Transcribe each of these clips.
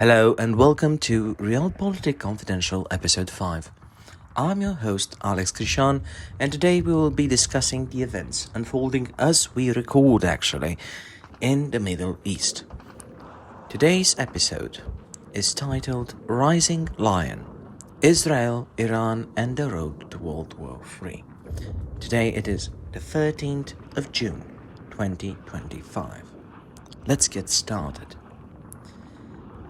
Hello and welcome to Realpolitik Confidential Episode 5. I'm your host Alex Krishan, and today we will be discussing the events unfolding as we record in the Middle East. Today's episode is titled Rising Lion: Israel, Iran and the Road to World War III. Today it is the 13th of June 2025. Let's get started.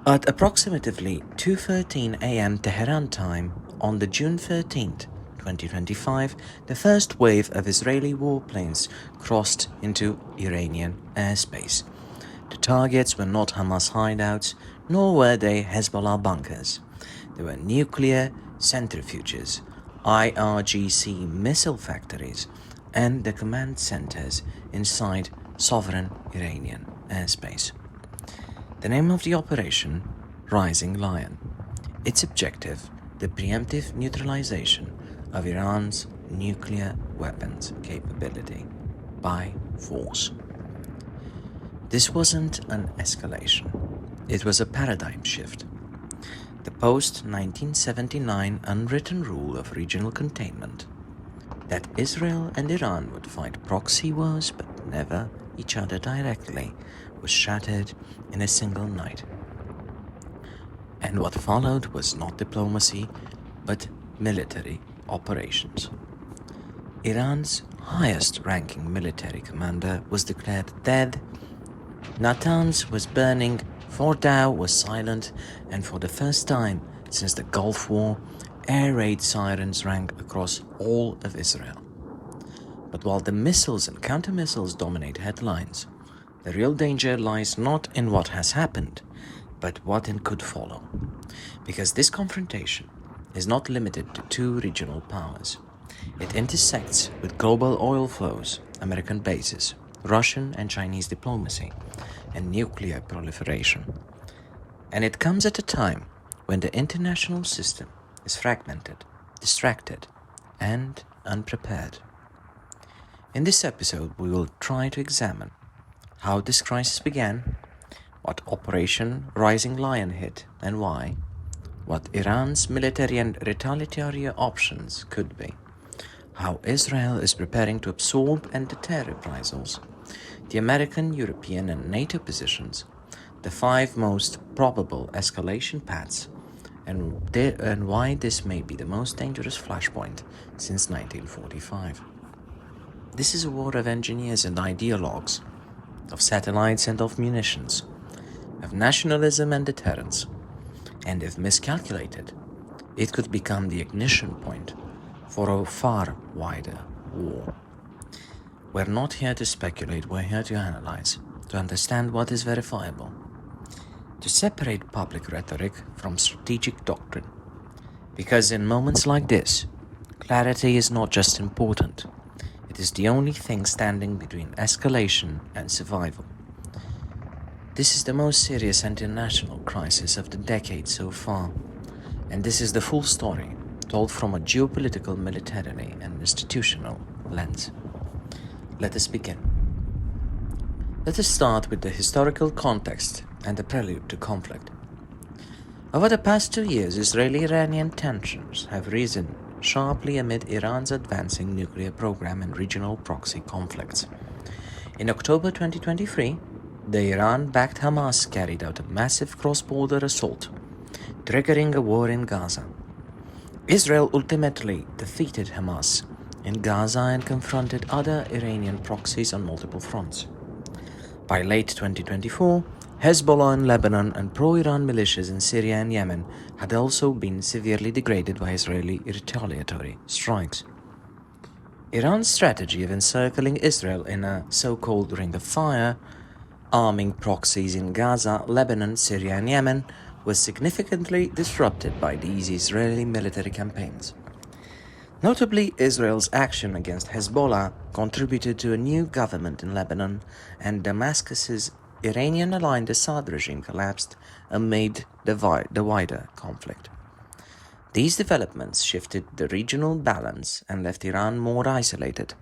At approximately 2:13 a.m. Tehran time on the June 13th, 2025, the first wave of Israeli warplanes crossed into Iranian airspace. The targets were not Hamas hideouts, nor were they Hezbollah bunkers. They were nuclear centrifuges, IRGC missile factories, and the command centers inside sovereign Iranian airspace. The name of the operation, Rising Lion. Its objective, the preemptive neutralization of Iran's nuclear weapons capability by force. This wasn't an escalation. It was a paradigm shift. The post-1979 unwritten rule of regional containment, that Israel and Iran would fight proxy wars but never each other directly, was shattered in a single night. And what followed was not diplomacy, but military operations. Iran's highest-ranking military commander was declared dead, Natanz was burning, Fordow was silent, and for the first time since the Gulf War, air raid sirens rang across all of Israel. But while the missiles and counter-missiles dominate headlines, the real danger lies not in what has happened, but what it could follow. Because this confrontation is not limited to two regional powers. It intersects with global oil flows, American bases, Russian and Chinese diplomacy, and nuclear proliferation. And it comes at a time when the international system is fragmented, distracted, and unprepared. In this episode, we will try to examine how this crisis began, what Operation Rising Lion hit and why, what Iran's military and retaliatory options could be, how Israel is preparing to absorb and deter reprisals, the American, European and NATO positions, the 5 most probable escalation paths, and why this may be the most dangerous flashpoint since 1945. This is a war of engineers and ideologues, of satellites and of munitions, of nationalism and deterrence, and if miscalculated, it could become the ignition point for a far wider war. We're not here to speculate, we're here to analyze, to understand what is verifiable, to separate public rhetoric from strategic doctrine, because in moments like this, clarity is not just important, it is the only thing standing between escalation and survival. This is the most serious international crisis of the decade so far, and this is the full story, told from a geopolitical, military, and institutional lens. Let us begin. Let us start with the historical context and the prelude to conflict. Over the past 2 years, Israeli-Iranian tensions have risen sharply amid Iran's advancing nuclear program and regional proxy conflicts. In October 2023, the Iran-backed Hamas carried out a massive cross-border assault, triggering a war in Gaza. Israel ultimately defeated Hamas in Gaza and confronted other Iranian proxies on multiple fronts. By late 2024, Hezbollah in Lebanon and pro-Iran militias in Syria and Yemen had also been severely degraded by Israeli retaliatory strikes. Iran's strategy of encircling Israel in a so-called ring of fire, arming proxies in Gaza, Lebanon, Syria and Yemen, was significantly disrupted by these Israeli military campaigns. Notably, Israel's action against Hezbollah contributed to a new government in Lebanon, and Damascus's Iranian-aligned Assad regime collapsed amid the wider conflict. These developments shifted the regional balance and left Iran more isolated,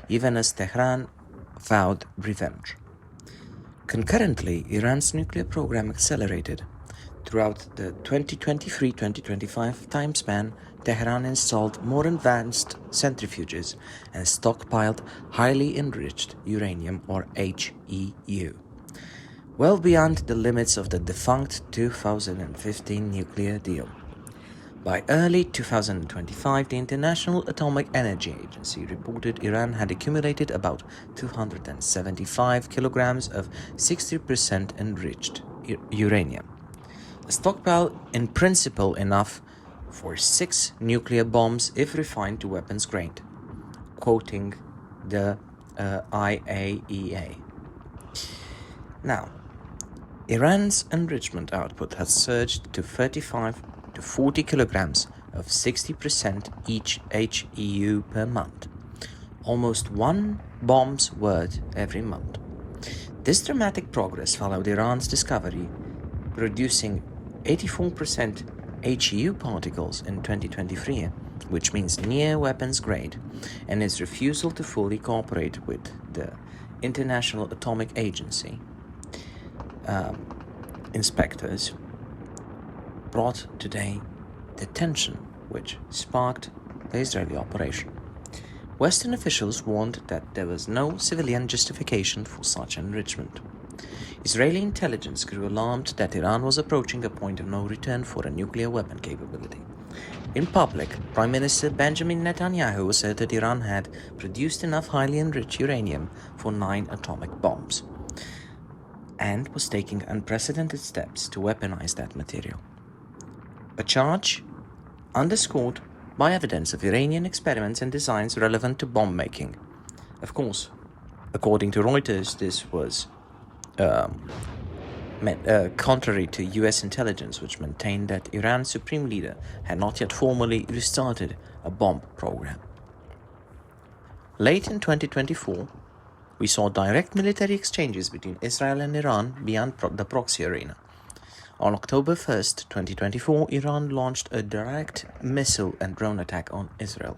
even as Tehran vowed revenge. Concurrently, Iran's nuclear program accelerated. Throughout the 2023-2025 time span, Tehran installed more advanced centrifuges and stockpiled highly enriched uranium, or HEU, well beyond the limits of the defunct 2015 nuclear deal. By early 2025, the International Atomic Energy Agency reported Iran had accumulated about 275 kilograms of 60% enriched uranium, a stockpile in principle enough for 6 nuclear bombs if refined to weapons grade, quoting the IAEA. Now, Iran's enrichment output has surged to 35 to 40 kilograms of 60% each HEU per month, almost 1 bomb's worth every month. This dramatic progress followed Iran's discovery, producing 84% HEU particles in 2023, which means near weapons grade, and its refusal to fully cooperate with the International Atomic Agency inspectors brought today the tension which sparked the Israeli operation. Western officials warned that there was no civilian justification for such enrichment. Israeli intelligence grew alarmed that Iran was approaching a point of no return for a nuclear weapon capability. In public, Prime Minister Benjamin Netanyahu asserted Iran had produced enough highly enriched uranium for 9 atomic bombs, and was taking unprecedented steps to weaponize that material. A charge underscored by evidence of Iranian experiments and designs relevant to bomb making. Of course, according to Reuters, this was contrary to US intelligence, which maintained that Iran's supreme leader had not yet formally restarted a bomb program. Late in 2024, we saw direct military exchanges between Israel and Iran beyond the proxy arena. On October 1st, 2024, Iran launched a direct missile and drone attack on Israel.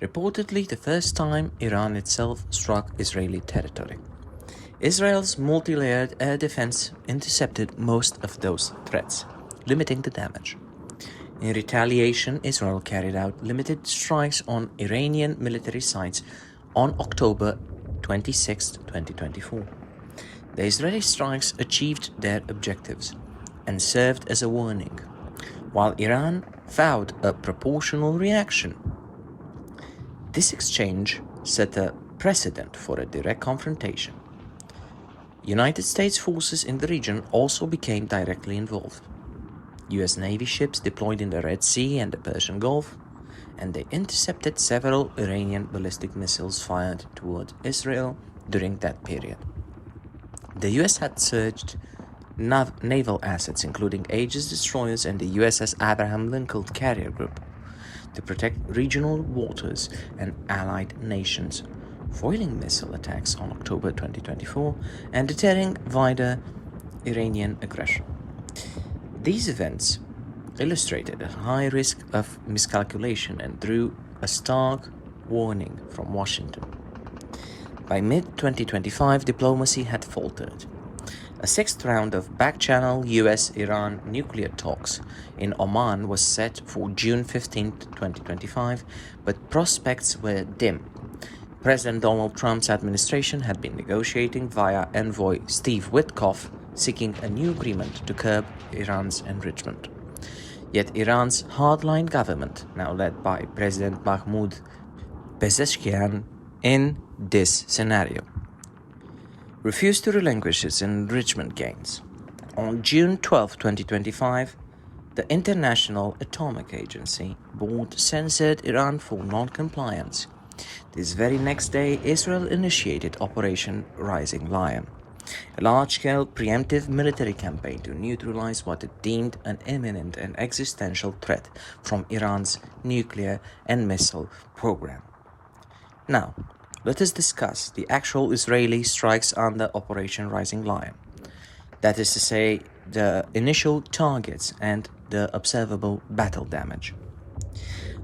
Reportedly, the first time Iran itself struck Israeli territory. Israel's multi-layered air defense intercepted most of those threats, limiting the damage. In retaliation, Israel carried out limited strikes on Iranian military sites on October 26, 2024. The Israeli strikes achieved their objectives and served as a warning, while Iran vowed a proportional reaction. This exchange set a precedent for a direct confrontation. United States forces in the region also became directly involved. US Navy ships deployed in the Red Sea and the Persian Gulf, and they intercepted several Iranian ballistic missiles fired toward Israel during that period. The US had surged naval assets, including Aegis destroyers and the USS Abraham Lincoln carrier group, to protect regional waters and allied nations, foiling missile attacks on October 2024 and deterring wider Iranian aggression. These events illustrated a high risk of miscalculation and drew a stark warning from Washington. By mid-2025, diplomacy had faltered. A 6th round of back-channel US-Iran nuclear talks in Oman was set for June 15, 2025, but prospects were dim. President Donald Trump's administration had been negotiating via envoy Steve Witkoff, seeking a new agreement to curb Iran's enrichment. Yet Iran's hardline government, now led by President Mahmoud Pezeshkian, in this scenario, refused to relinquish its enrichment gains. On June 12, 2025, the International Atomic Agency board censored Iran for non-compliance. This very next day, Israel initiated Operation Rising Lion, a large-scale preemptive military campaign to neutralize what it deemed an imminent and existential threat from Iran's nuclear and missile program. Now, let us discuss the actual Israeli strikes under Operation Rising Lion. That is to say, the initial targets and the observable battle damage.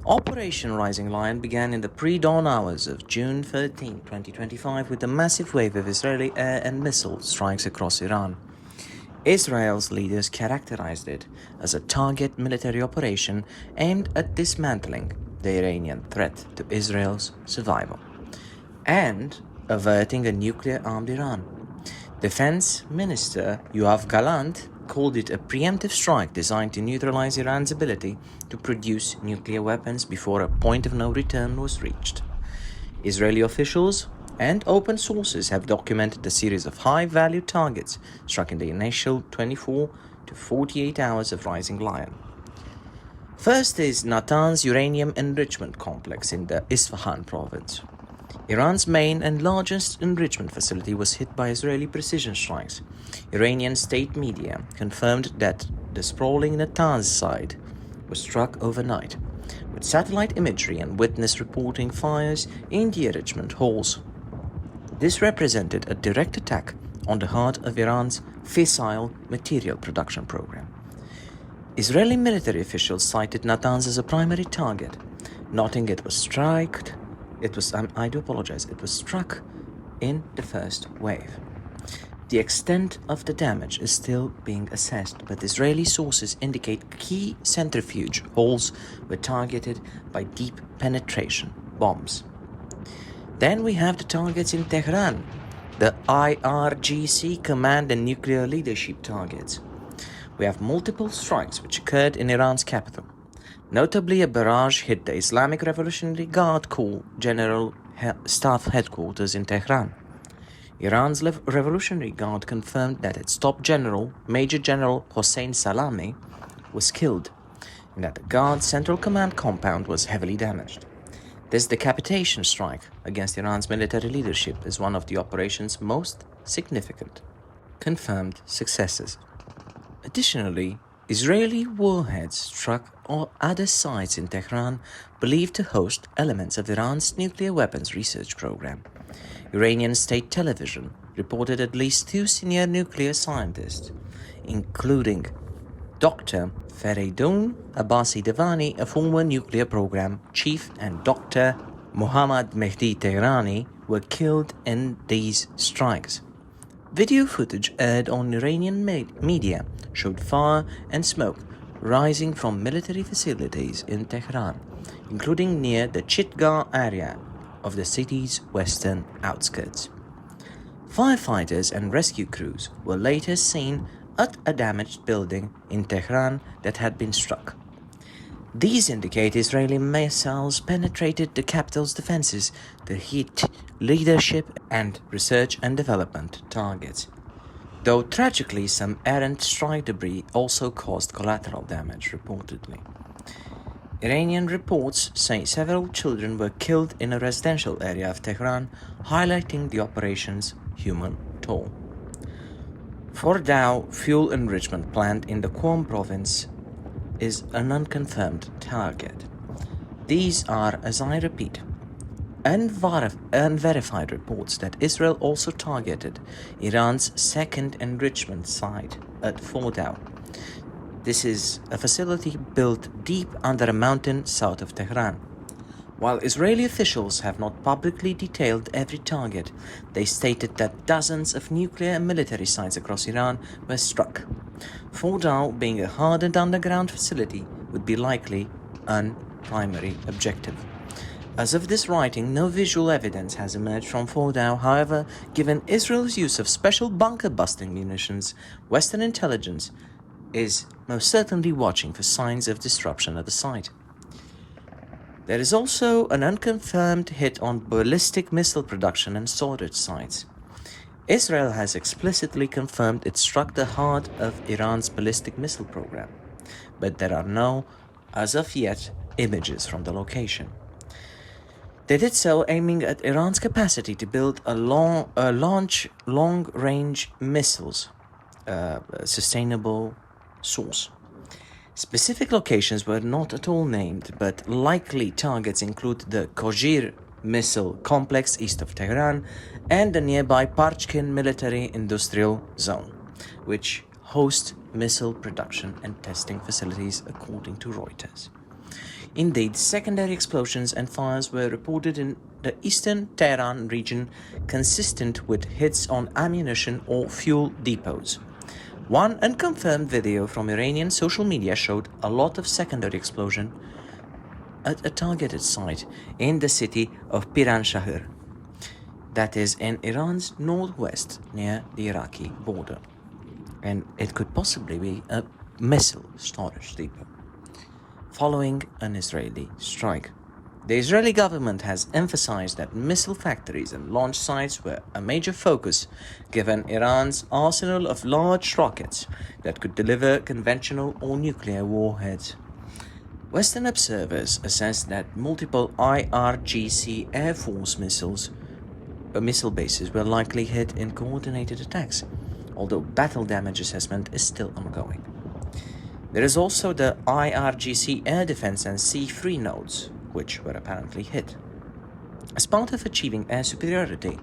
Operation Rising Lion began in the pre-dawn hours of June 13, 2025, with a massive wave of Israeli air and missile strikes across Iran. Israel's leaders characterized it as a target military operation aimed at dismantling the Iranian threat to Israel's survival and averting a nuclear-armed Iran. Defense Minister Yoav Gallant called it a preemptive strike designed to neutralize Iran's ability to produce nuclear weapons before a point of no return was reached. Israeli officials and open sources have documented a series of high-value targets struck in the initial 24 to 48 hours of Rising Lion. First is Natanz uranium enrichment complex in the Isfahan province. Iran's main and largest enrichment facility was hit by Israeli precision strikes. Iranian state media confirmed that the sprawling Natanz site was struck overnight, with satellite imagery and witness reporting fires in the enrichment halls. This represented a direct attack on the heart of Iran's fissile material production program. Israeli military officials cited Natanz as a primary target, noting it was struck in the first wave. The extent of the damage is still being assessed, but Israeli sources indicate key centrifuge halls were targeted by deep penetration bombs. Then we have the targets in Tehran, the IRGC command and nuclear leadership targets. We have multiple strikes which occurred in Iran's capital. Notably, a barrage hit the Islamic Revolutionary Guard Corps General Staff Headquarters in Tehran. Iran's Revolutionary Guard confirmed that its top general, Major General Hossein Salami, was killed, and that the Guard's Central Command compound was heavily damaged. This decapitation strike against Iran's military leadership is one of the operation's most significant confirmed successes. Additionally, Israeli warheads struck other sites in Tehran believed to host elements of Iran's nuclear weapons research program. Iranian state television reported at least 2 senior nuclear scientists, including Dr. Feridun Abbasi Devani, a former nuclear program chief, and Dr. Mohammad Mehdi Tehrani, were killed in these strikes. Video footage aired on Iranian media showed fire and smoke rising from military facilities in Tehran, including near the Chitgar area of the city's western outskirts. Firefighters and rescue crews were later seen at a damaged building in Tehran that had been struck. These indicate Israeli missiles penetrated the capital's defenses to hit leadership and research and development targets. Though tragically, some errant strike debris also caused collateral damage, reportedly. Iranian reports say several children were killed in a residential area of Tehran, highlighting the operation's human toll. Fordow fuel enrichment plant in the Qom province is an unconfirmed target. These are, as I repeat, unverified reports that Israel also targeted Iran's second enrichment site at Fordow. This is a facility built deep under a mountain south of Tehran. While Israeli officials have not publicly detailed every target, they stated that dozens of nuclear and military sites across Iran were struck. Fordow, being a hardened underground facility, would be likely a primary objective. As of this writing, no visual evidence has emerged from Fordow. However, given Israel's use of special bunker-busting munitions, Western intelligence is most certainly watching for signs of disruption at the site. There is also an unconfirmed hit on ballistic missile production and storage sites. Israel has explicitly confirmed it struck the heart of Iran's ballistic missile program, but there are no, as of yet, images from the location. They did so aiming at Iran's capacity to build launch long-range missiles, sustainable source. Specific locations were not at all named, but likely targets include the Kozhir missile complex east of Tehran and the nearby Parchkin military-industrial zone, which host missile production and testing facilities, according to Reuters. Indeed, secondary explosions and fires were reported in the eastern Tehran region, consistent with hits on ammunition or fuel depots. One unconfirmed video from Iranian social media showed a lot of secondary explosion at a targeted site in the city of Piran-Shahir, that is in Iran's northwest near the Iraqi border, and it could possibly be a missile storage depot following an Israeli strike. The Israeli government has emphasized that missile factories and launch sites were a major focus, given Iran's arsenal of large rockets that could deliver conventional or nuclear warheads. Western observers assess that multiple IRGC Air Force missile bases were likely hit in coordinated attacks, although battle damage assessment is still ongoing. There is also the IRGC Air Defense and C-3 nodes, which were apparently hit. As part of achieving air superiority,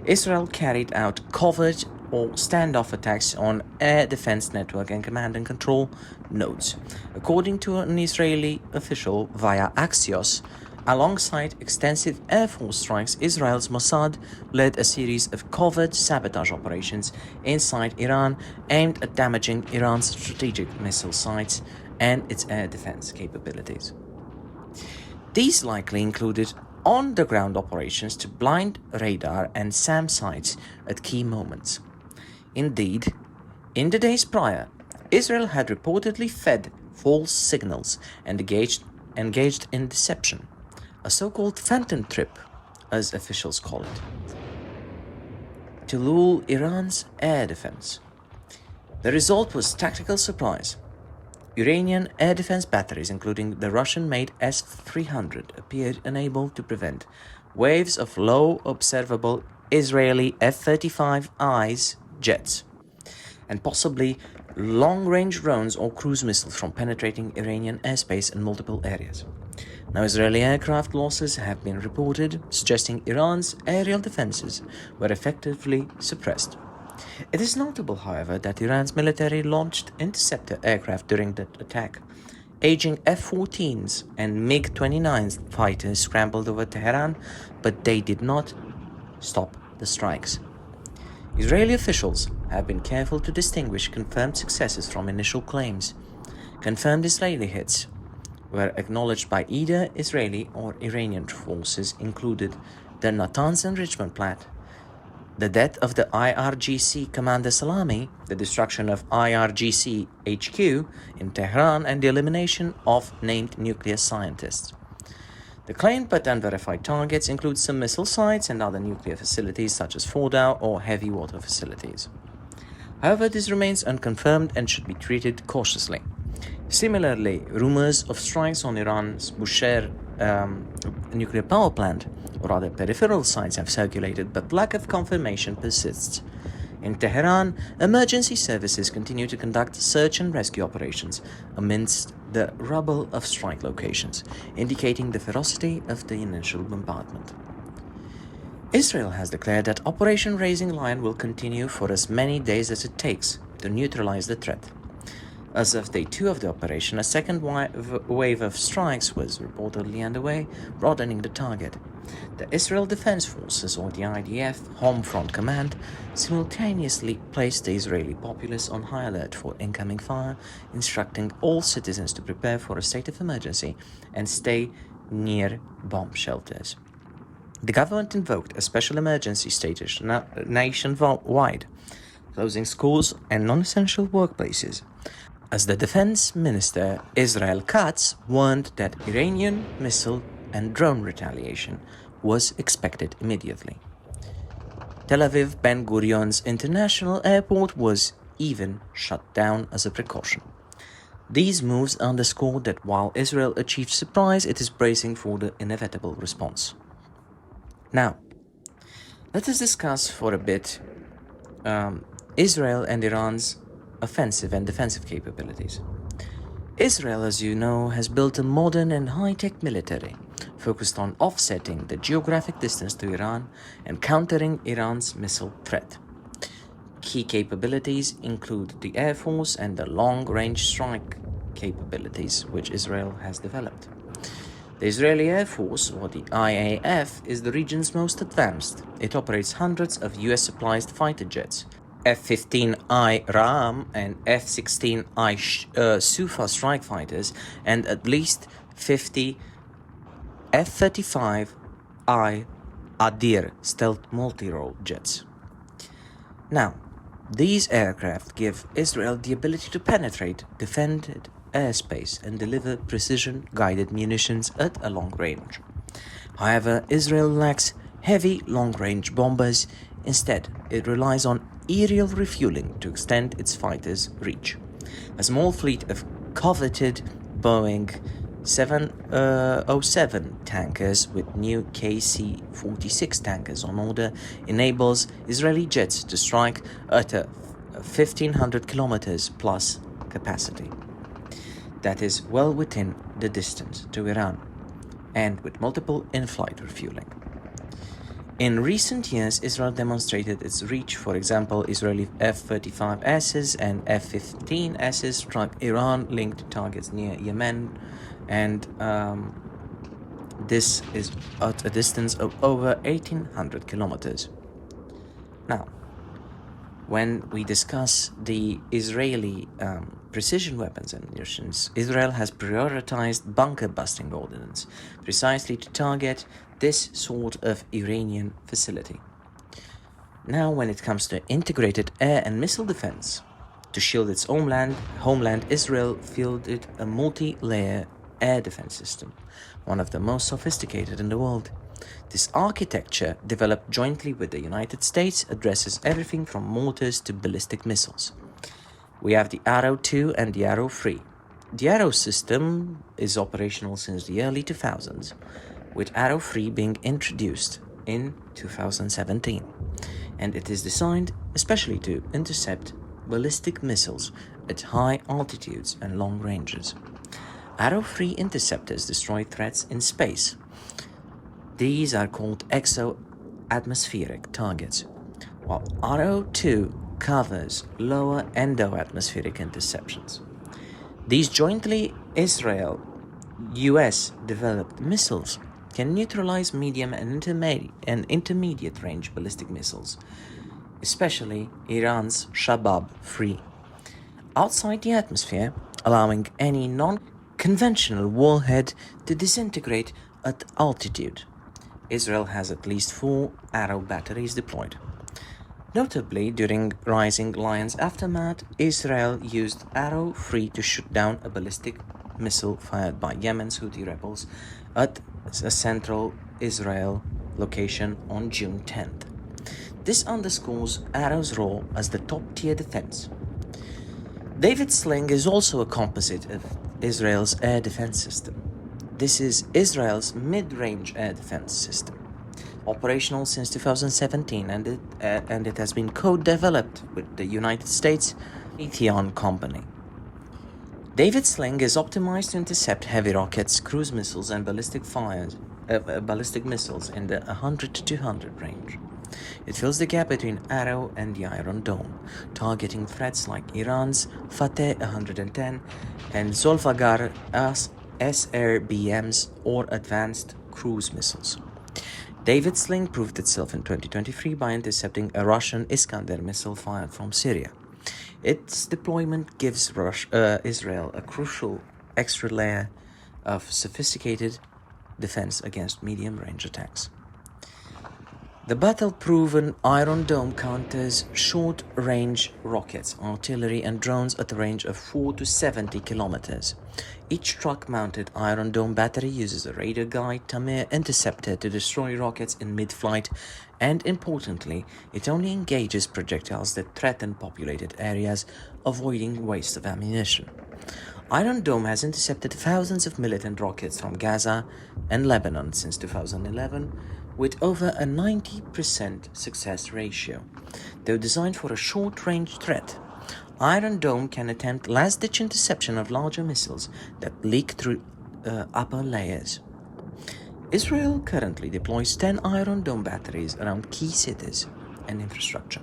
Israel carried out covert or standoff attacks on air defense network and command and control nodes. According to an Israeli official via Axios, alongside extensive Air Force strikes, Israel's Mossad led a series of covert sabotage operations inside Iran aimed at damaging Iran's strategic missile sites and its air defense capabilities. These likely included on-the-ground operations to blind radar and SAM sites at key moments. Indeed, in the days prior, Israel had reportedly fed false signals and engaged in deception, a so-called phantom trip, as officials call it, to lure Iran's air defense. The result was tactical surprise. Iranian air defense batteries, including the Russian-made S-300, appeared unable to prevent waves of low observable Israeli F-35Is jets, and possibly long-range drones or cruise missiles from penetrating Iranian airspace in multiple areas. Now, Israeli aircraft losses have been reported, suggesting Iran's aerial defenses were effectively suppressed. It is notable, however, that Iran's military launched interceptor aircraft during the attack. Aging F-14s and MiG-29 fighters scrambled over Tehran, but they did not stop the strikes. Israeli officials have been careful to distinguish confirmed successes from initial claims. Confirmed Israeli hits were acknowledged by either Israeli or Iranian forces, included the Natanz enrichment plant, the death of the IRGC commander Salami, the destruction of IRGC HQ in Tehran, and the elimination of named nuclear scientists. The claimed but unverified targets include some missile sites and other nuclear facilities such as Fordow or heavy water facilities. However, this remains unconfirmed and should be treated cautiously. Similarly, rumors of strikes on Iran's Bushehr nuclear power plant or other peripheral sites have circulated, but lack of confirmation persists. In Tehran, emergency services continue to conduct search and rescue operations amidst the rubble of strike locations, indicating the ferocity of the initial bombardment. Israel has declared that Operation Raising Lion will continue for as many days as it takes to neutralize the threat. As of day 2 of the operation, a second wave of strikes was reportedly underway, broadening the target. The Israel Defense Forces, or the IDF, Home Front Command, simultaneously placed the Israeli populace on high alert for incoming fire, instructing all citizens to prepare for a state of emergency and stay near bomb shelters. The government invoked a special emergency status nationwide, closing schools and non-essential workplaces, as the defense minister Israel Katz warned that Iranian missile and drone retaliation was expected immediately. Tel Aviv Ben Gurion's international airport was even shut down as a precaution. These moves underscored that while Israel achieved surprise, it is bracing for the inevitable response. Now, let us discuss for a bit Israel and Iran's offensive and defensive capabilities. Israel, as you know, has built a modern and high-tech military focused on offsetting the geographic distance to Iran and countering Iran's missile threat. Key capabilities include the Air Force and the long-range strike capabilities which Israel has developed. The Israeli Air Force, or the IAF, is the region's most advanced. It operates hundreds of US-supplied fighter jets, F-15I Ram and F-16I Sufa strike fighters, and at least 50 F-35I Adir stealth multi-role jets. Now, these aircraft give Israel the ability to penetrate defended airspace and deliver precision-guided munitions at a long range. However, Israel lacks heavy long-range bombers. Instead, it relies on aerial refueling to extend its fighters' reach. A small fleet of coveted Boeing 707 tankers with new KC-46 tankers on order enables Israeli jets to strike at a 1,500 kilometers plus capacity. That is well within the distance to Iran, and with multiple in-flight refueling. In recent years, Israel demonstrated its reach. For example, Israeli F-35Ss and F-15Ss struck Iran-linked targets near Yemen, and this is at a distance of over 1,800 kilometers. Now, when we discuss the Israeli precision weapons and munitions, Israel has prioritized bunker-busting ordnance precisely to target this sort of Iranian facility. Now, when it comes to integrated air and missile defense, to shield its homeland, Israel fielded a multi-layer air defense system, one of the most sophisticated in the world. This architecture, developed jointly with the United States, addresses everything from mortars to ballistic missiles. We have the Arrow 2 and the Arrow 3. The Arrow system is operational since the early 2000s, with Arrow 3 being introduced in 2017, and it is designed especially to intercept ballistic missiles at high altitudes and long ranges. Arrow 3 interceptors destroy threats in space. These are called exo-atmospheric targets, while Arrow 2 covers lower endo-atmospheric interceptions. These jointly Israel-US developed missiles can neutralize medium and intermediate range ballistic missiles, especially Iran's Shabab-3, outside the atmosphere, allowing any non-conventional warhead to disintegrate at altitude. Israel has at least 4 Arrow batteries deployed. Notably, during Rising Lion's aftermath, Israel used Arrow 3 to shoot down a ballistic missile fired by Yemen's Houthi rebels at a central Israel location on June 10th. This underscores Arrow's role as the top-tier defense. David Sling is also a composite of Israel's air defense system. This is Israel's mid-range air defense system, operational since 2017, and it has been co-developed with the United States Raytheon company. David Sling is optimized to intercept heavy rockets, cruise missiles, and ballistic missiles in the 100 to 200 range. It fills the gap between Arrow and the Iron Dome, targeting threats like Iran's Fateh 110 and Zolfaghar SRBMs or advanced cruise missiles. David Sling proved itself in 2023 by intercepting a Russian Iskander missile fired from Syria. Its deployment gives Israel a crucial extra layer of sophisticated defense against medium-range attacks. The battle-proven Iron Dome counters short-range rockets, artillery, and drones at a range of 4 to 70 kilometers. Each truck-mounted Iron Dome battery uses a radar guide Tamir interceptor to destroy rockets in mid-flight, and importantly, it only engages projectiles that threaten populated areas, avoiding waste of ammunition. Iron Dome has intercepted thousands of militant rockets from Gaza and Lebanon since 2011, with over a 90% success ratio. Though designed for a short-range threat, Iron Dome can attempt last-ditch interception of larger missiles that leak through upper layers. Israel currently deploys 10 Iron Dome batteries around key cities and infrastructure.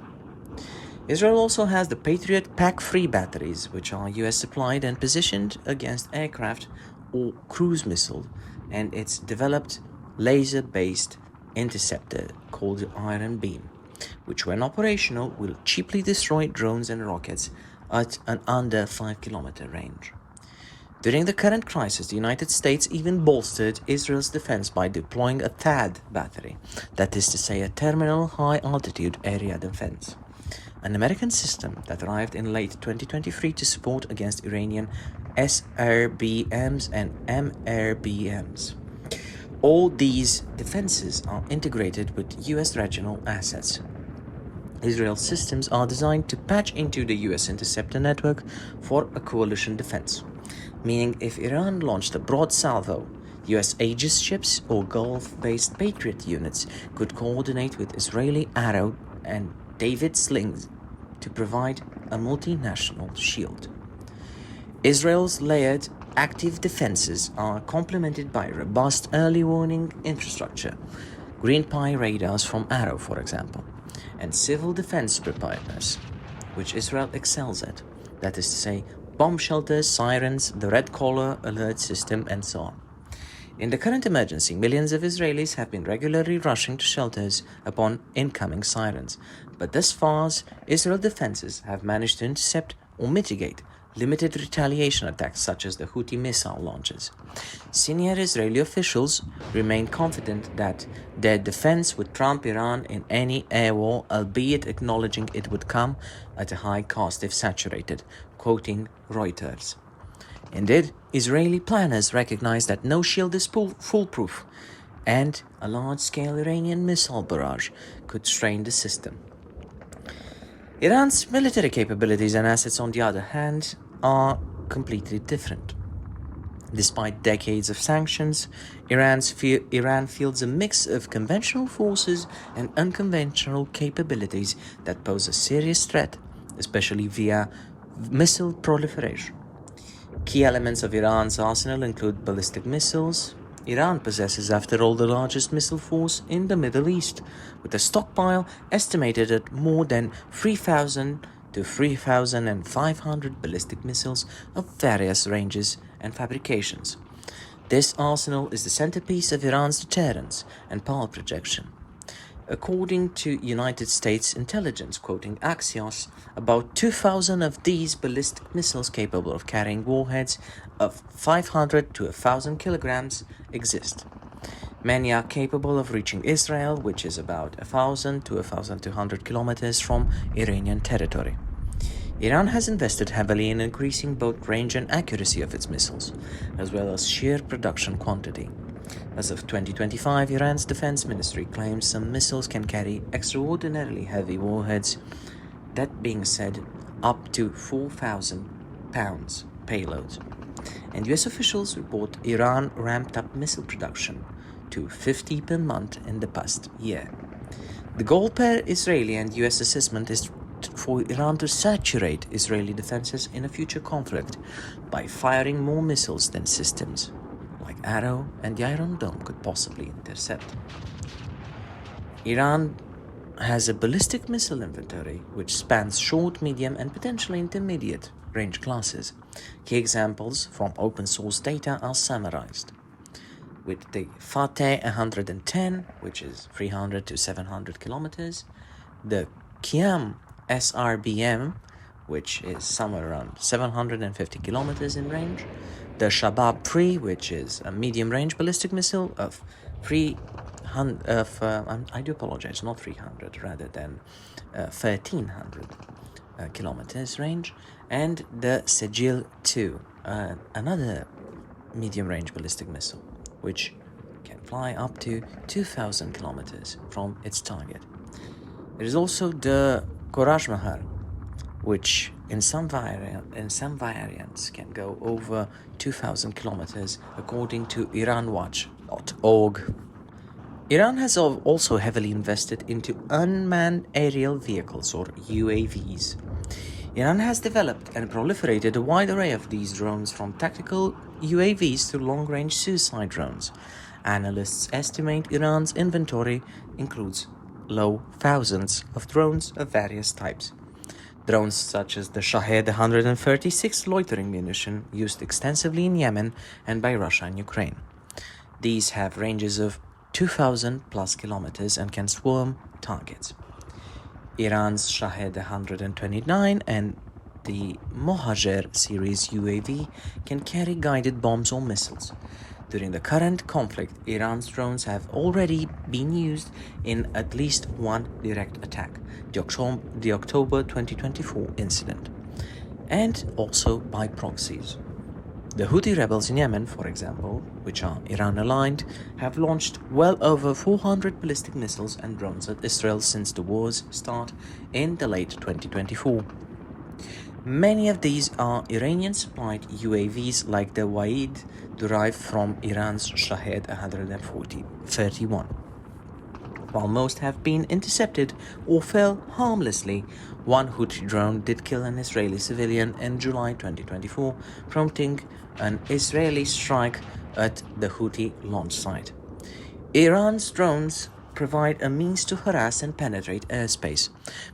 Israel also has the Patriot PAC-3 batteries, which are US-supplied and positioned against aircraft or cruise missiles, and its developed laser-based interceptor called Iron Beam. which when operational will cheaply destroy drones and rockets at an under 5-kilometer range. During the current crisis, the United States even bolstered Israel's defense by deploying a THAAD battery, that is to say a Terminal High Altitude Area Defense, an American system that arrived in late 2023 to support against Iranian SRBMs and MRBMs. All these defenses are integrated with US regional assets. Israel's systems are designed to patch into the US interceptor network for a coalition defense, meaning if Iran launched a broad salvo, US Aegis ships or Gulf-based Patriot units could coordinate with Israeli Arrow and David slings to provide a multinational shield. Israel's layered active defenses are complemented by robust early warning infrastructure, green pie radars from Arrow, for example, and civil defense preparedness, which Israel excels at, that is to say, bomb shelters, sirens, the red collar alert system, and so on. In the current emergency, millions of Israelis have been regularly rushing to shelters upon incoming sirens, but thus far, Israel's defenses have managed to intercept or mitigate limited retaliation attacks such as the Houthi missile launches. Senior Israeli officials remain confident that their defense would trump Iran in any air war, albeit acknowledging it would come at a high cost if saturated, quoting Reuters. Indeed, Israeli planners recognize that no shield is foolproof, and a large-scale Iranian missile barrage could strain the system. Iran's military capabilities and assets, on the other hand, are completely different. Despite decades of sanctions, Iran fields a mix of conventional forces and unconventional capabilities that pose a serious threat, especially via missile proliferation. Key elements of Iran's arsenal include ballistic missiles. Iran possesses, after all, the largest missile force in the Middle East, with a stockpile estimated at more than 3,000 to 3,500 ballistic missiles of various ranges and fabrications. This arsenal is the centerpiece of Iran's deterrence and power projection. According to United States intelligence, quoting Axios, about 2,000 of these ballistic missiles capable of carrying warheads of 500 to 1,000 kilograms exist. Many are capable of reaching Israel, which is about 1,000 to 1,200 kilometers from Iranian territory. Iran has invested heavily in increasing both range and accuracy of its missiles, as well as sheer production quantity. As of 2025, Iran's defense ministry claims some missiles can carry extraordinarily heavy warheads, that being said, up to 4,000 pounds payload. And US officials report Iran ramped up missile production to 50 per month in the past year. The goal per Israeli and US assessment is for Iran to saturate Israeli defenses in a future conflict by firing more missiles than systems like Arrow and the Iron Dome could possibly intercept. Iran has a ballistic missile inventory which spans short, medium, and potentially intermediate range classes. Key examples from open source data are summarized, with the Fateh 110, which is 300 to 700 kilometers, the Qiyam SRBM, which is somewhere around 750 kilometers in range, the Shabab 3, which is a medium-range ballistic missile of 1,300 kilometers range, and the Sejil 2, another medium-range ballistic missile, which can fly up to 2,000 kilometers from its target. There is also the Courage Mahar, which in some variants can go over 2,000 kilometers, according to IranWatch.org. Iran has also heavily invested into unmanned aerial vehicles, or UAVs. Iran has developed and proliferated a wide array of these drones, from tactical UAVs to long-range suicide drones. Analysts estimate Iran's inventory includes low thousands of drones of various types. Drones such as the Shahed 136 loitering munition used extensively in Yemen and by Russia and Ukraine. These have ranges of 2,000 plus kilometers and can swarm targets. Iran's Shahed 129 and the Mohajer series UAV can carry guided bombs or missiles. During the current conflict, Iran's drones have already been used in at least one direct attack, the October 2024 incident, and also by proxies. The Houthi rebels in Yemen, for example, which are Iran-aligned, have launched well over 400 ballistic missiles and drones at Israel since the war's start in the late 2024. Many of these are Iranian-supplied UAVs like the Waid, derived from Iran's Shahed 131. While most have been intercepted or fell harmlessly, one Houthi drone did kill an Israeli civilian in July 2024, prompting an Israeli strike at the Houthi launch site. Iran's drones provide a means to harass and penetrate airspace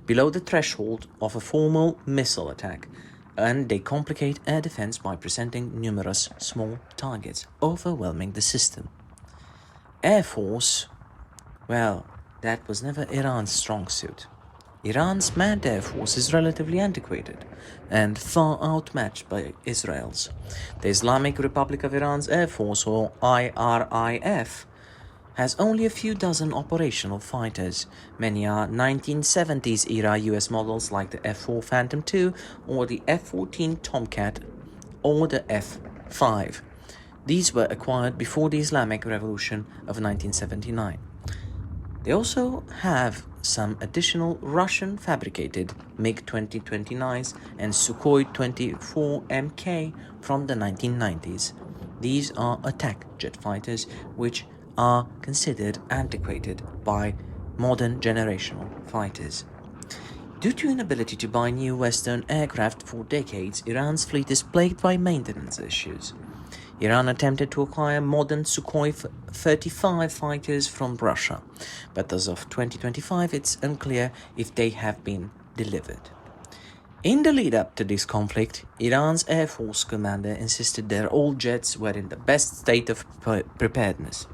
below the threshold of a formal missile attack, and they complicate air defense by presenting numerous small targets, overwhelming the system. Air Force, well, that was never Iran's strong suit. Iran's manned air force is relatively antiquated and far outmatched by Israel's. The Islamic Republic of Iran's Air Force, or IRIF, has only a few dozen operational fighters. Many are 1970s era US models like the F-4 Phantom II or the F-14 Tomcat or the F-5. These were acquired before the Islamic Revolution of 1979. They also have some additional Russian-fabricated MiG-2029s and Sukhoi 24MK from the 1990s. These are attack jet fighters which are considered antiquated by modern generational fighters. Due to inability to buy new Western aircraft for decades, Iran's fleet is plagued by maintenance issues. Iran attempted to acquire modern Sukhoi 35 fighters from Russia, but as of 2025, it's unclear if they have been delivered. In the lead-up to this conflict, Iran's Air Force commander insisted their old jets were in the best state of preparedness,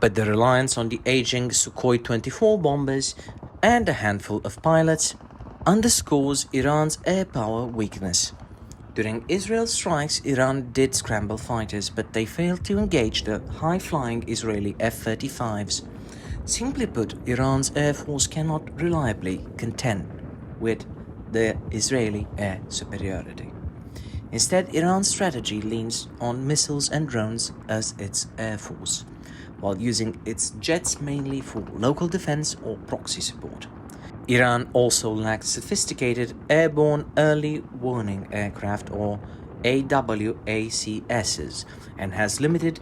but the reliance on the aging Sukhoi 24 bombers and a handful of pilots underscores Iran's air power weakness. During Israel's strikes, Iran did scramble fighters, but they failed to engage the high-flying Israeli F-35s. Simply put, Iran's air force cannot reliably contend with the Israeli air superiority. Instead, Iran's strategy leans on missiles and drones as its air force, while using its jets mainly for local defense or proxy support. Iran also lacks sophisticated airborne early warning aircraft or AWACSs and has limited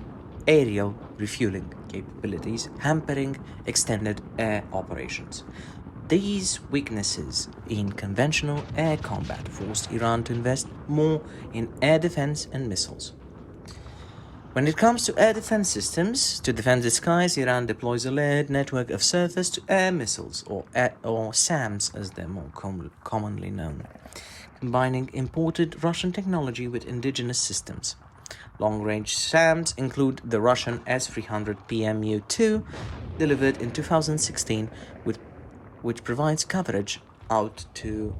aerial refueling capabilities, hampering extended air operations. These weaknesses in conventional air combat forced Iran to invest more in air defense and missiles. When it comes to air defense systems, to defend the skies, Iran deploys a layered network of surface-to-air missiles, or SAMs as they're more commonly known, combining imported Russian technology with indigenous systems. Long-range SAMs include the Russian S-300 PMU-2, delivered in 2016, which provides coverage out to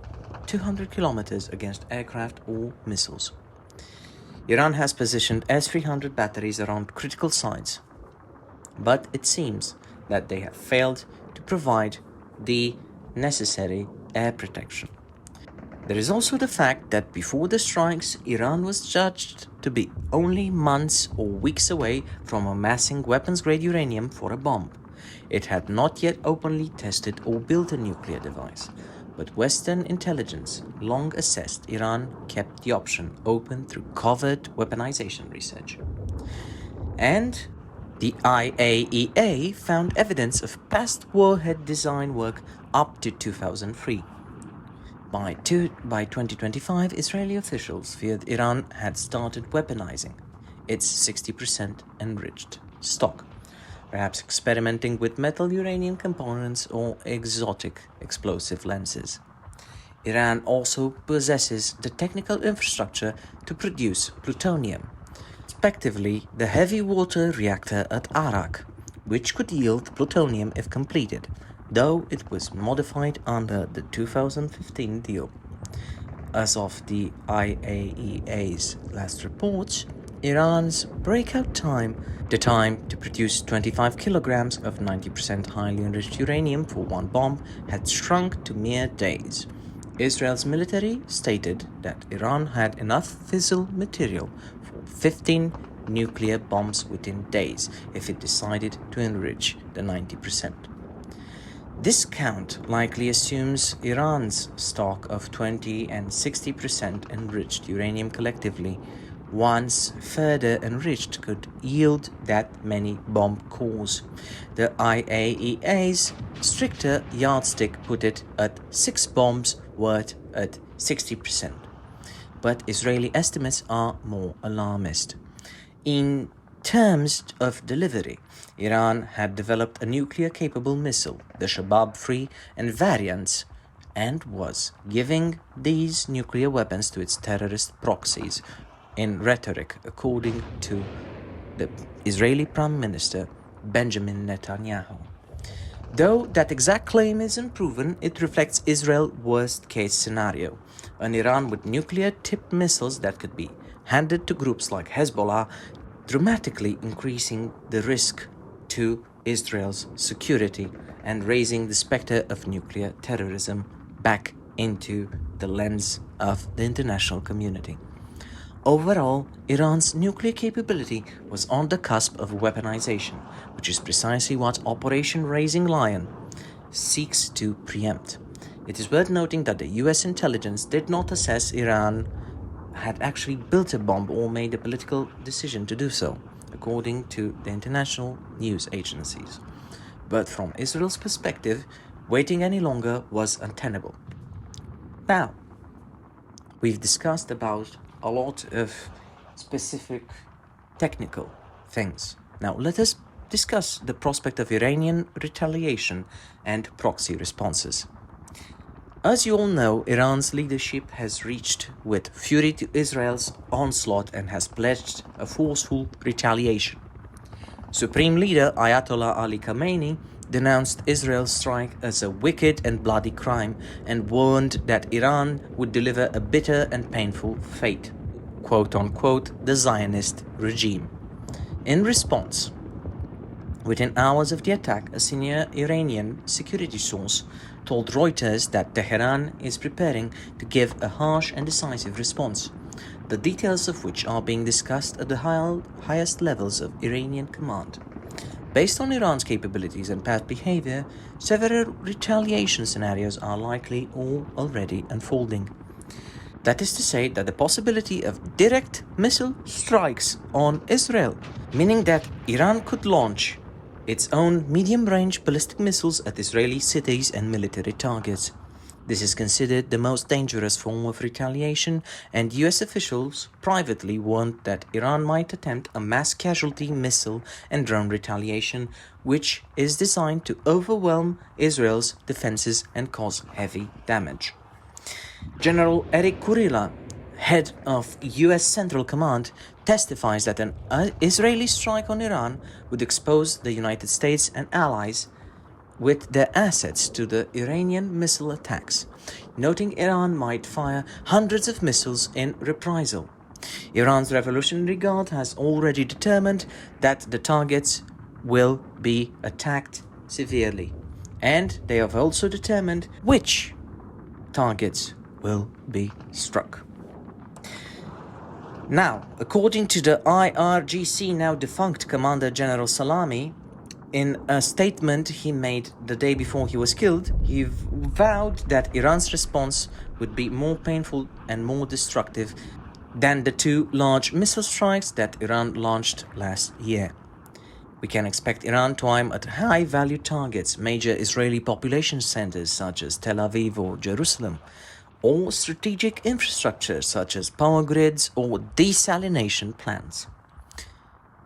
200 kilometers against aircraft or missiles. Iran has positioned S-300 batteries around critical sites, but it seems that they have failed to provide the necessary air protection. There is also the fact that before the strikes, Iran was judged to be only months or weeks away from amassing weapons-grade uranium for a bomb. It had not yet openly tested or built a nuclear device, but Western intelligence long assessed Iran kept the option open through covert weaponization research. And the IAEA found evidence of past warhead design work up to 2003. By 2025, Israeli officials feared Iran had started weaponizing its 60% enriched stock, perhaps experimenting with metal uranium components or exotic explosive lenses. Iran also possesses the technical infrastructure to produce plutonium, respectively the heavy water reactor at Arak, which could yield plutonium if completed, though it was modified under the 2015 deal. As of the IAEA's last reports, Iran's breakout time, the time to produce 25 kilograms of 90% highly enriched uranium for one bomb, had shrunk to mere days. Israel's military stated that Iran had enough fissile material for 15 nuclear bombs within days if it decided to enrich the 90%. This count likely assumes Iran's stock of 20 and 60% enriched uranium collectively, once further enriched, could yield that many bomb cores. The IAEA's stricter yardstick put it at 6 bombs worth at 60%. But Israeli estimates are more alarmist. In terms of delivery, Iran had developed a nuclear-capable missile, the Shabab-3 and variants, and was giving these nuclear weapons to its terrorist proxies in rhetoric, according to the Israeli Prime Minister Benjamin Netanyahu. Though that exact claim is unproven, it reflects Israel's worst-case scenario, an Iran with nuclear-tipped missiles that could be handed to groups like Hezbollah, dramatically increasing the risk to Israel's security and raising the specter of nuclear terrorism back into the lens of the international community. Overall, Iran's nuclear capability was on the cusp of weaponization, which is precisely what Operation Raising Lion seeks to preempt. It is worth noting that the US intelligence did not assess Iran had actually built a bomb or made a political decision to do so, according to the international news agencies. But from Israel's perspective, waiting any longer was untenable. Now, we've discussed about a lot of specific technical things. Now, let us discuss the prospect of Iranian retaliation and proxy responses. As you all know, Iran's leadership has reached with fury to Israel's onslaught and has pledged a forceful retaliation. Supreme Leader Ayatollah Ali Khamenei denounced Israel's strike as a wicked and bloody crime and warned that Iran would deliver a bitter and painful fate, quote-unquote, the Zionist regime. In response, within hours of the attack, a senior Iranian security source told Reuters that Tehran is preparing to give a harsh and decisive response, the details of which are being discussed at the highest levels of Iranian command. Based on Iran's capabilities and past behavior, several retaliation scenarios are likely or already unfolding. That is to say that the possibility of direct missile strikes on Israel, meaning that Iran could launch its own medium-range ballistic missiles at Israeli cities and military targets. This is considered the most dangerous form of retaliation, and US officials privately warned that Iran might attempt a mass casualty missile and drone retaliation, which is designed to overwhelm Israel's defenses and cause heavy damage. General Eric Kurilla, head of US Central Command, testifies that an Israeli strike on Iran would expose the United States and allies with their assets to the Iranian missile attacks, noting Iran might fire hundreds of missiles in reprisal. Iran's Revolutionary Guard has already determined that the targets will be attacked severely, and they have also determined which targets will be struck. Now, according to the IRGC now defunct Commander General Salami, in a statement he made the day before he was killed, he vowed that Iran's response would be more painful and more destructive than the 2 large missile strikes that Iran launched last year. We can expect Iran to aim at high-value targets, major Israeli population centers such as Tel Aviv or Jerusalem, or strategic infrastructure such as power grids or desalination plants.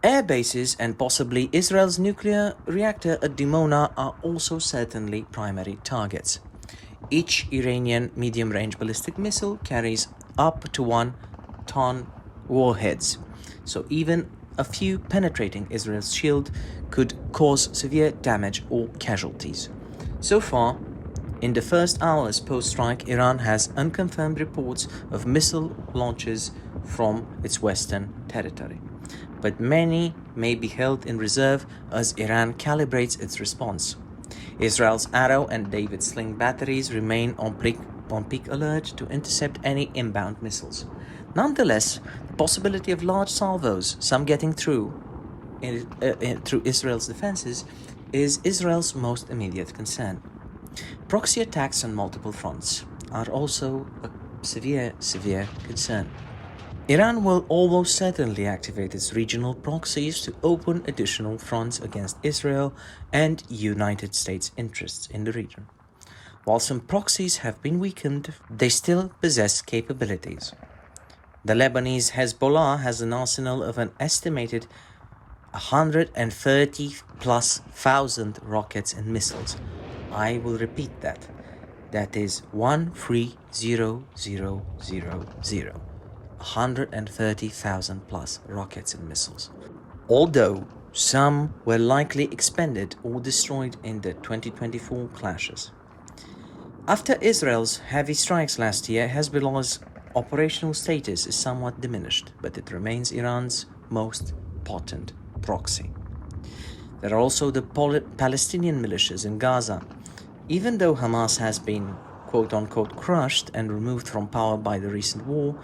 Air bases and possibly Israel's nuclear reactor at Dimona are also certainly primary targets. Each Iranian medium-range ballistic missile carries up to 1-ton warheads, so even a few penetrating Israel's shield could cause severe damage or casualties. So far, in the first hours post-strike, Iran has unconfirmed reports of missile launches from its western territory. But many may be held in reserve as Iran calibrates its response. Israel's Arrow and David Sling batteries remain on peak alert to intercept any inbound missiles. Nonetheless, the possibility of large salvos, some getting through Israel's defenses, is Israel's most immediate concern. Proxy attacks on multiple fronts are also a severe concern. Iran will almost certainly activate its regional proxies to open additional fronts against Israel and United States interests in the region. While some proxies have been weakened, they still possess capabilities. The Lebanese Hezbollah has an arsenal of an estimated 130,000+ rockets and missiles. I will repeat that. That is 130,000. 130,000+ rockets and missiles. Although some were likely expended or destroyed in the 2024 clashes. After Israel's heavy strikes last year, Hezbollah's operational status is somewhat diminished, but it remains Iran's most potent proxy. There are also the Palestinian militias in Gaza. Even though Hamas has been quote-unquote crushed and removed from power by the recent war,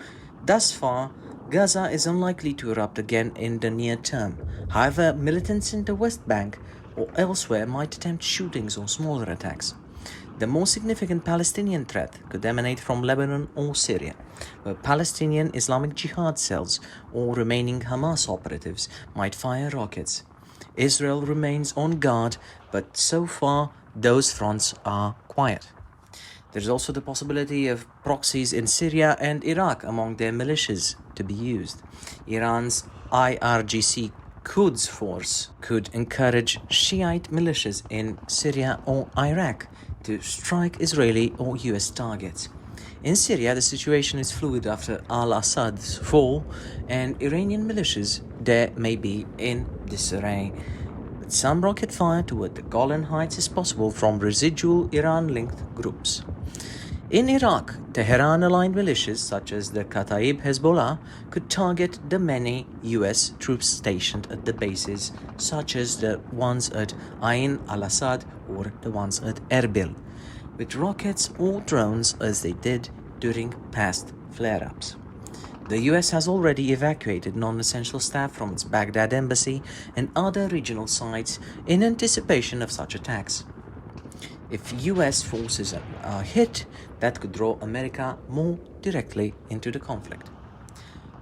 thus far, Gaza is unlikely to erupt again in the near term. However, militants in the West Bank or elsewhere might attempt shootings or smaller attacks. The more significant Palestinian threat could emanate from Lebanon or Syria, where Palestinian Islamic Jihad cells or remaining Hamas operatives might fire rockets. Israel remains on guard, but so far those fronts are quiet. There is also the possibility of proxies in Syria and Iraq among their militias to be used. Iran's IRGC Quds force could encourage Shiite militias in Syria or Iraq to strike Israeli or US targets. In Syria, the situation is fluid after al-Assad's fall, and Iranian militias there may be in disarray. But some rocket fire toward the Golan Heights is possible from residual Iran-linked groups. In Iraq, Tehran-aligned militias such as the Kataib Hezbollah could target the many US troops stationed at the bases, such as the ones at Ain al-Assad or the ones at Erbil, with rockets or drones as they did during past flare-ups. The US has already evacuated non-essential staff from its Baghdad embassy and other regional sites in anticipation of such attacks. If US forces are hit, that could draw America more directly into the conflict.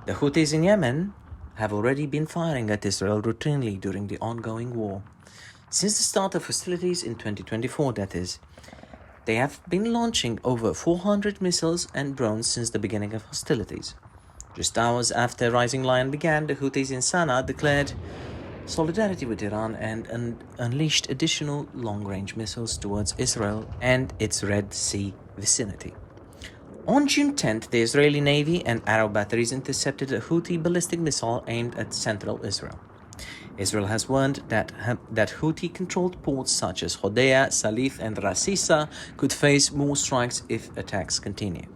The Houthis in Yemen have already been firing at Israel routinely during the ongoing war. Since the start of hostilities in 2024, that is, they have been launching over 400 missiles and drones since the beginning of hostilities. Just hours after Rising Lion began, the Houthis in Sana'a declared solidarity with Iran and unleashed additional long-range missiles towards Israel and its Red Sea vicinity. On June 10th, the Israeli Navy and Arrow batteries intercepted a Houthi ballistic missile aimed at central Israel. Israel has warned that Houthi-controlled ports such as Hodeidah, Salif, and Rasisa could face more strikes if attacks continue.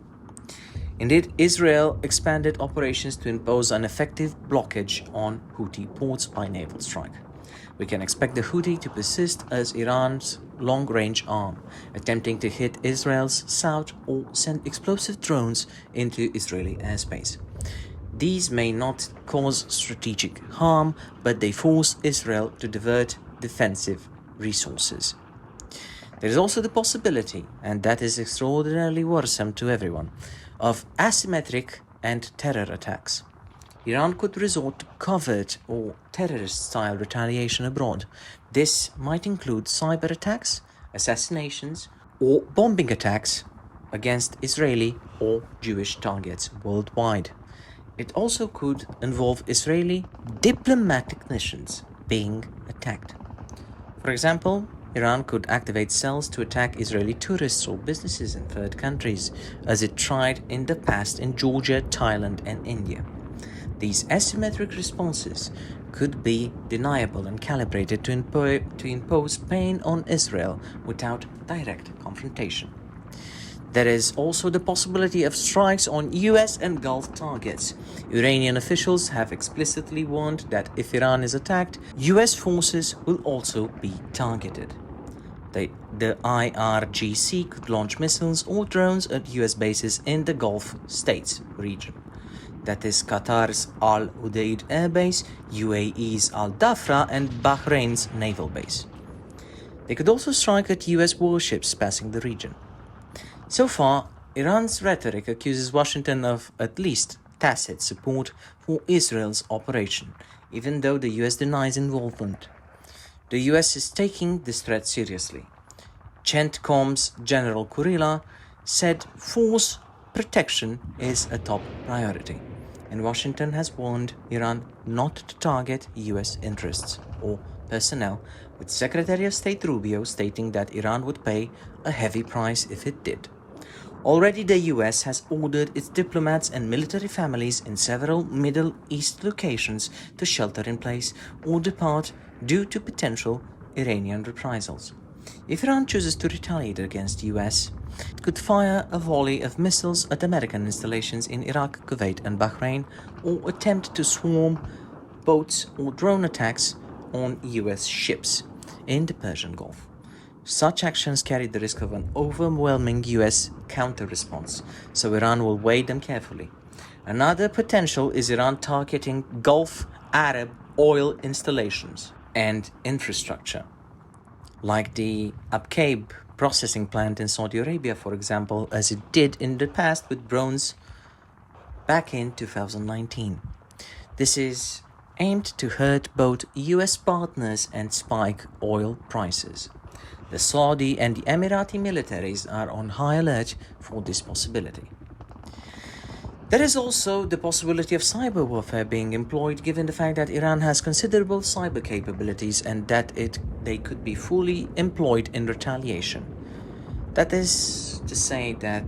Indeed, Israel expanded operations to impose an effective blockage on Houthi ports by naval strike. We can expect the Houthi to persist as Iran's long-range arm, attempting to hit Israel's south or send explosive drones into Israeli airspace. These may not cause strategic harm, but they force Israel to divert defensive resources. There is also the possibility, and that is extraordinarily worrisome to everyone, of asymmetric and terror attacks. Iran could resort to covert or terrorist-style retaliation abroad. This might include cyber attacks, assassinations, or bombing attacks against Israeli or Jewish targets worldwide. It also could involve Israeli diplomatic missions being attacked. For example, Iran could activate cells to attack Israeli tourists or businesses in third countries, as it tried in the past in Georgia, Thailand, and India. These asymmetric responses could be deniable and calibrated to impose pain on Israel without direct confrontation. There is also the possibility of strikes on US and Gulf targets. Iranian officials have explicitly warned that if Iran is attacked, US forces will also be targeted. The IRGC could launch missiles or drones at US bases in the Gulf states region. That is Qatar's Al Udeid Air Base, UAE's Al Dhafra, and Bahrain's naval base. They could also strike at US warships passing the region. So far, Iran's rhetoric accuses Washington of at least tacit support for Israel's operation, even though the US denies involvement. The US is taking this threat seriously. CENTCOM's General Kurila said force protection is a top priority, and Washington has warned Iran not to target US interests or personnel, with Secretary of State Rubio stating that Iran would pay a heavy price if it did. Already the US has ordered its diplomats and military families in several Middle East locations to shelter in place or depart due to potential Iranian reprisals. If Iran chooses to retaliate against US, it could fire a volley of missiles at American installations in Iraq, Kuwait and Bahrain, or attempt to swarm boats or drone attacks on US ships in the Persian Gulf. Such actions carry the risk of an overwhelming US counter-response, so Iran will weigh them carefully. Another potential is Iran targeting Gulf Arab oil installations and infrastructure, like the Abqaiq processing plant in Saudi Arabia, for example, as it did in the past with drones back in 2019. This is aimed to hurt both US partners and spike oil prices. The Saudi and the Emirati militaries are on high alert for this possibility. There is also the possibility of cyber warfare being employed, given the fact that Iran has considerable cyber capabilities and that they could be fully employed in retaliation. That is to say that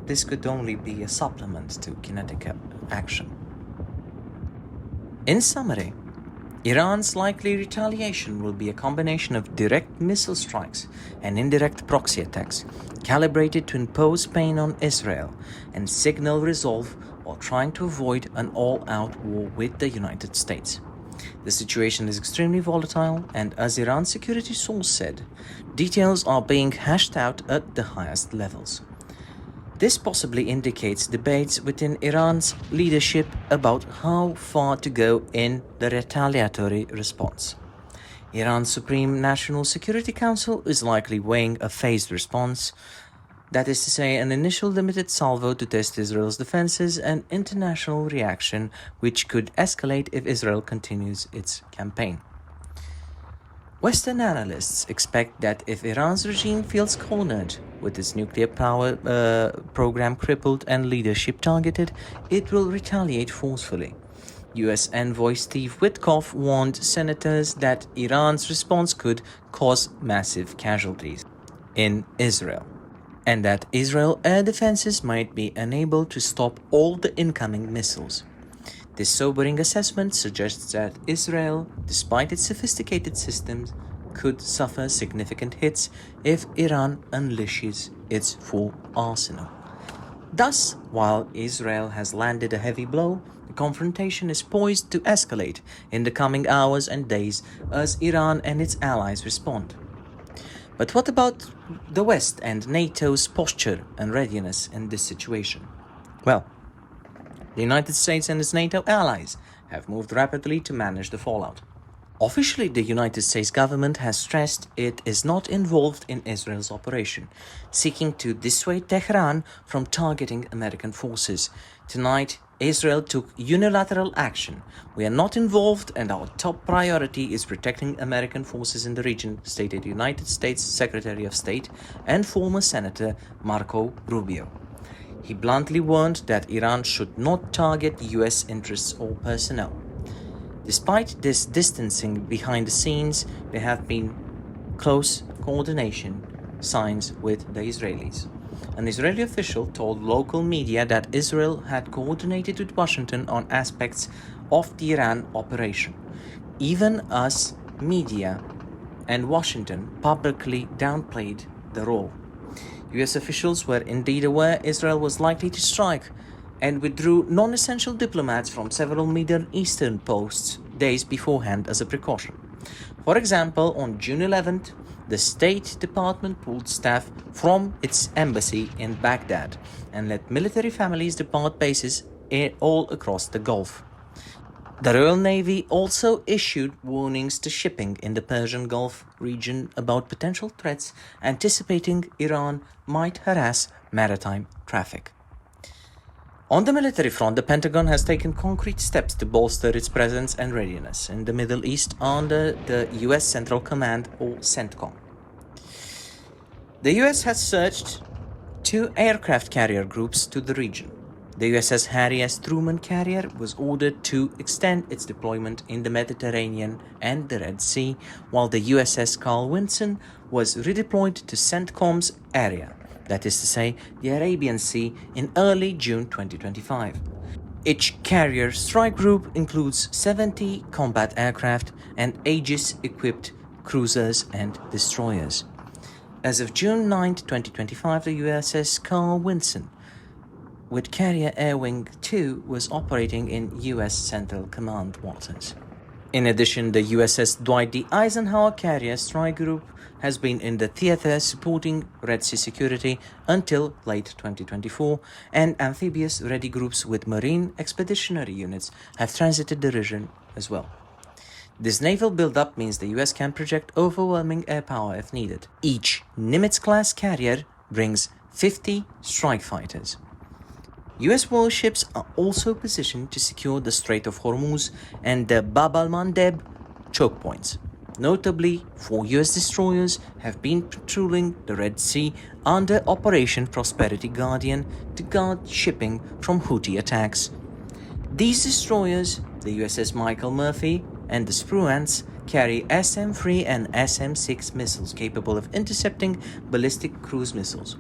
this could only be a supplement to kinetic action. In summary, Iran's likely retaliation will be a combination of direct missile strikes and indirect proxy attacks, calibrated to impose pain on Israel and signal resolve while trying to avoid an all-out war with the United States. The situation is extremely volatile, and as Iran's security source said, details are being hashed out at the highest levels. This possibly indicates debates within Iran's leadership about how far to go in the retaliatory response. Iran's Supreme National Security Council is likely weighing a phased response, that is to say, an initial limited salvo to test Israel's defenses and international reaction, which could escalate if Israel continues its campaign. Western analysts expect that if Iran's regime feels cornered, with its nuclear power program crippled and leadership targeted, it will retaliate forcefully. US envoy Steve Witkoff warned senators that Iran's response could cause massive casualties in Israel, and that Israel air defenses might be unable to stop all the incoming missiles. This sobering assessment suggests that Israel, despite its sophisticated systems, could suffer significant hits if Iran unleashes its full arsenal. Thus, while Israel has landed a heavy blow, the confrontation is poised to escalate in the coming hours and days as Iran and its allies respond. But what about the West and NATO's posture and readiness in this situation? Well, the United States and its NATO allies have moved rapidly to manage the fallout. Officially, the United States government has stressed it is not involved in Israel's operation, seeking to dissuade Tehran from targeting American forces. Tonight, Israel took unilateral action. We are not involved, and our top priority is protecting American forces in the region, stated United States Secretary of State and former Senator Marco Rubio. He bluntly warned that Iran should not target US interests or personnel. Despite this distancing behind the scenes, there have been close coordination signs with the Israelis. An Israeli official told local media that Israel had coordinated with Washington on aspects of the Iran operation, even as media and Washington publicly downplayed the role. US officials were indeed aware Israel was likely to strike and withdrew non-essential diplomats from several Middle Eastern posts days beforehand as a precaution. For example, on June 11th, the State Department pulled staff from its embassy in Baghdad and let military families depart bases all across the Gulf. The Royal Navy also issued warnings to shipping in the Persian Gulf region about potential threats, anticipating Iran might harass maritime traffic. On the military front, the Pentagon has taken concrete steps to bolster its presence and readiness in the Middle East under the US Central Command, or CENTCOM. The US has surged 2 aircraft carrier groups to the region. The USS Harry S. Truman carrier was ordered to extend its deployment in the Mediterranean and the Red Sea, while the USS Carl Vinson was redeployed to CENTCOM's area, that is to say, the Arabian Sea, in early June 2025. Each carrier strike group includes 70 combat aircraft and Aegis-equipped cruisers and destroyers. As of June 9, 2025, the USS Carl Vinson, with Carrier Air Wing 2, was operating in U.S. Central Command waters. In addition, the USS Dwight D. Eisenhower Carrier Strike Group has been in the theater supporting Red Sea security until late 2024, and amphibious ready groups with Marine expeditionary units have transited the region as well. This naval buildup means the US can project overwhelming air power if needed. Each Nimitz-class carrier brings 50 strike fighters. US warships are also positioned to secure the Strait of Hormuz and the Bab al-Mandeb choke points. Notably, 4 US destroyers have been patrolling the Red Sea under Operation Prosperity Guardian to guard shipping from Houthi attacks. These destroyers, the USS Michael Murphy and the Spruance, carry SM-3 and SM-6 missiles capable of intercepting ballistic cruise missiles.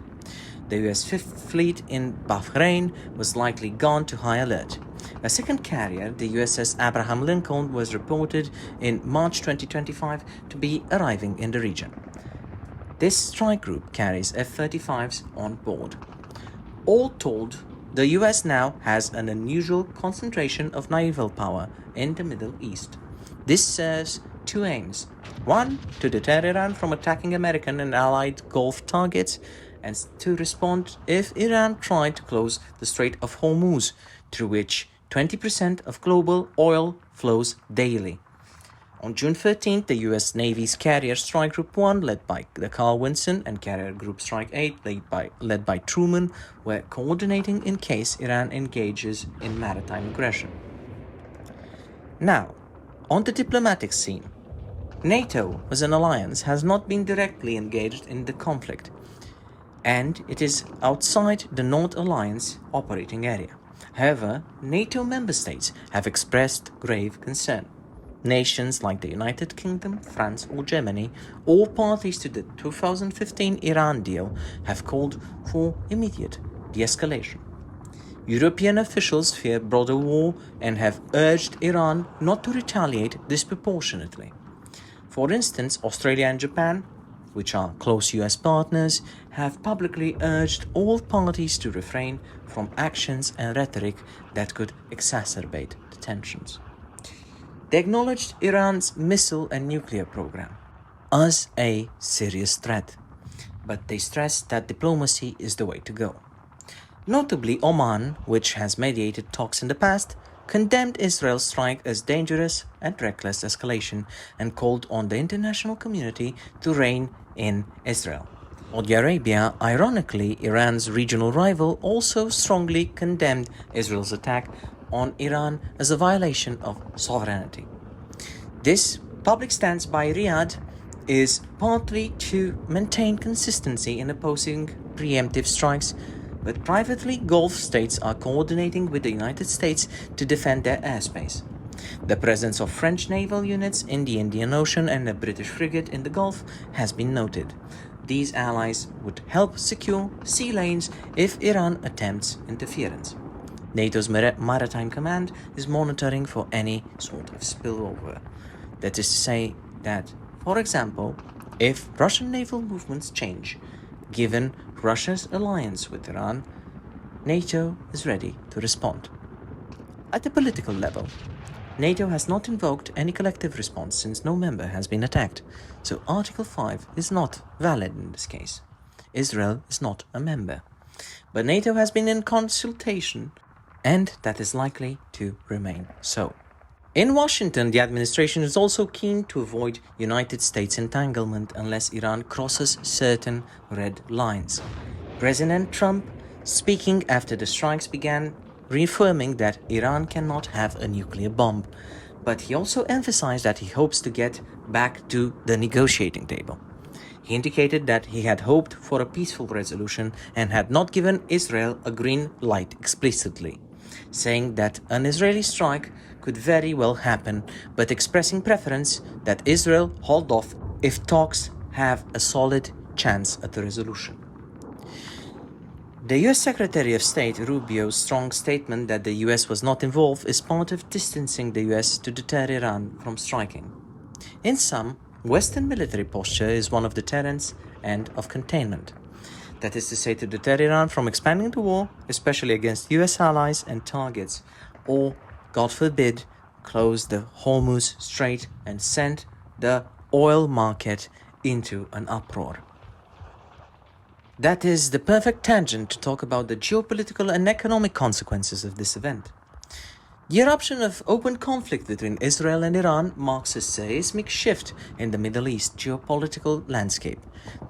The US Fifth Fleet in Bahrain was likely gone to high alert. A second carrier, the USS Abraham Lincoln, was reported in March 2025 to be arriving in the region. This strike group carries F-35s on board. All told, the US now has an unusual concentration of naval power in the Middle East. This serves 2 aims. 1, to deter Iran from attacking American and allied Gulf targets, and to respond if Iran tried to close the Strait of Hormuz, through which 20% of global oil flows daily. On June 13th, the US Navy's Carrier Strike Group 1, led by the Carl Vinson, and Carrier Group Strike 8, led by Truman, were coordinating in case Iran engages in maritime aggression. Now, on the diplomatic scene. NATO, as an alliance, has not been directly engaged in the conflict, and it is outside the North Alliance operating area. However, NATO member states have expressed grave concern. Nations like the United Kingdom, France or Germany, all parties to the 2015 Iran deal, have called for immediate de-escalation. European officials fear broader war and have urged Iran not to retaliate disproportionately. For instance, Australia and Japan, which are close US partners, have publicly urged all parties to refrain from actions and rhetoric that could exacerbate the tensions. They acknowledged Iran's missile and nuclear program as a serious threat, but they stressed that diplomacy is the way to go. Notably, Oman, which has mediated talks in the past, condemned Israel's strike as dangerous and reckless escalation and called on the international community to rein in Israel. Saudi Arabia, ironically Iran's regional rival, also strongly condemned Israel's attack on Iran as a violation of sovereignty. This public stance by Riyadh is partly to maintain consistency in opposing preemptive strikes, but privately Gulf states are coordinating with the United States to defend their airspace. The presence of French naval units in the Indian Ocean and a British frigate in the Gulf has been noted. These allies would help secure sea lanes if Iran attempts interference. NATO's Maritime Command is monitoring for any sort of spillover. That is to say that, for example, if Russian naval movements change, given Russia's alliance with Iran, NATO is ready to respond. At the political level, NATO has not invoked any collective response since no member has been attacked, so Article 5 is not valid in this case. Israel is not a member. But NATO has been in consultation, and that is likely to remain so. In Washington, the administration is also keen to avoid United States entanglement unless Iran crosses certain red lines. President Trump, speaking after the strikes began, reaffirming that Iran cannot have a nuclear bomb, but he also emphasized that he hopes to get back to the negotiating table. He indicated that he had hoped for a peaceful resolution and had not given Israel a green light explicitly, saying that an Israeli strike could very well happen, but expressing preference that Israel hold off if talks have a solid chance at a resolution. The US Secretary of State Rubio's strong statement that the US was not involved is part of distancing the US to deter Iran from striking. In sum, Western military posture is one of deterrence and of containment. That is to say, to deter Iran from expanding the war, especially against US allies and targets, or, God forbid, close the Hormuz Strait and send the oil market into an uproar. That is the perfect tangent to talk about the geopolitical and economic consequences of this event. The eruption of open conflict between Israel and Iran marks a seismic shift in the Middle East geopolitical landscape.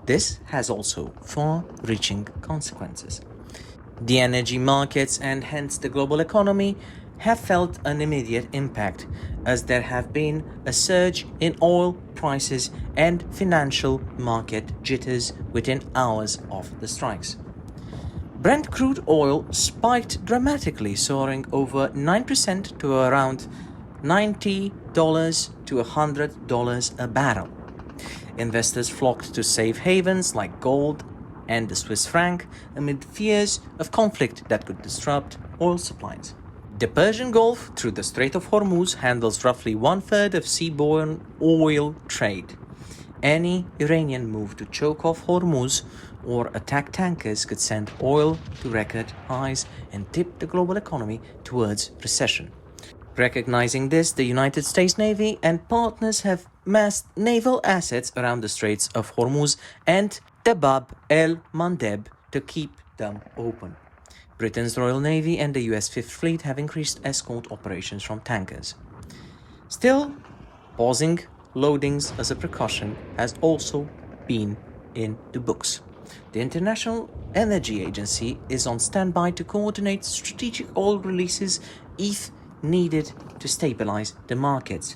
This has also far-reaching consequences. The energy markets and hence the global economy have felt an immediate impact, as there have been a surge in oil prices and financial market jitters within hours of the strikes. Brent crude oil spiked dramatically, soaring over 9% to around $90 to $100 a barrel. Investors flocked to safe havens like gold and the Swiss franc amid fears of conflict that could disrupt oil supplies. The Persian Gulf, through the Strait of Hormuz, handles roughly one-third of seaborne oil trade. Any Iranian move to choke off Hormuz or attack tankers could send oil to record highs and tip the global economy towards recession. Recognizing this, the United States Navy and partners have massed naval assets around the Straits of Hormuz and Bab el-Mandeb to keep them open. Britain's Royal Navy and the US Fifth Fleet have increased escort operations from tankers. Still, pausing loadings as a precaution has also been in the books. The International Energy Agency is on standby to coordinate strategic oil releases if needed to stabilize the markets.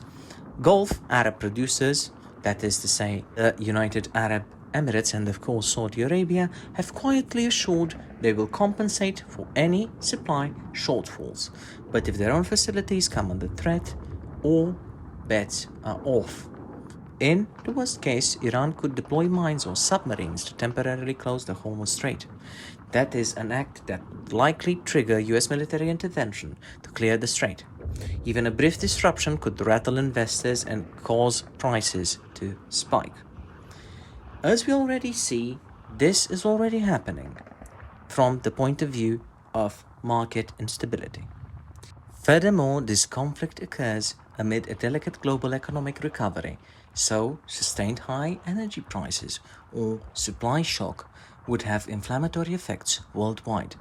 Gulf Arab producers, that is to say, the United Arab Emirates and of course Saudi Arabia, have quietly assured they will compensate for any supply shortfalls. But if their own facilities come under threat, all bets are off. In the worst case, Iran could deploy mines or submarines to temporarily close the Hormuz Strait. That is an act that would likely trigger US military intervention to clear the strait. Even a brief disruption could rattle investors and cause prices to spike. As we already see, this is already happening from the point of view of market instability. Furthermore, this conflict occurs amid a delicate global economic recovery, so sustained high energy prices or supply shock would have inflammatory effects worldwide.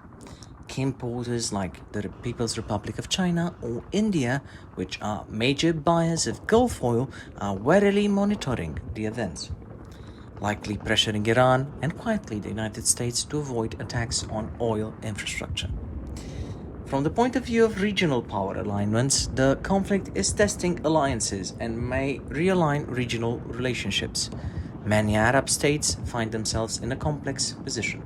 Key importers like the People's Republic of China or India, which are major buyers of Gulf oil, are warily monitoring the events, likely pressuring Iran and quietly the United States to avoid attacks on oil infrastructure. From the point of view of regional power alignments, the conflict is testing alliances and may realign regional relationships. Many Arab states find themselves in a complex position,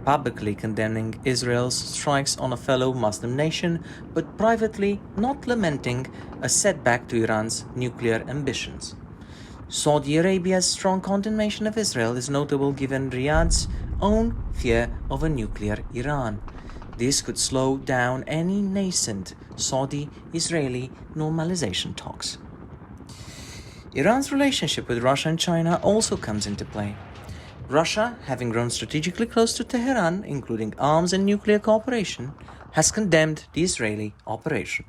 publicly condemning Israel's strikes on a fellow Muslim nation, but privately not lamenting a setback to Iran's nuclear ambitions. Saudi Arabia's strong condemnation of Israel is notable given Riyadh's own fear of a nuclear Iran. This could slow down any nascent Saudi-Israeli normalization talks. Iran's relationship with Russia and China also comes into play. Russia, having grown strategically close to Tehran, including arms and nuclear cooperation, has condemned the Israeli operation.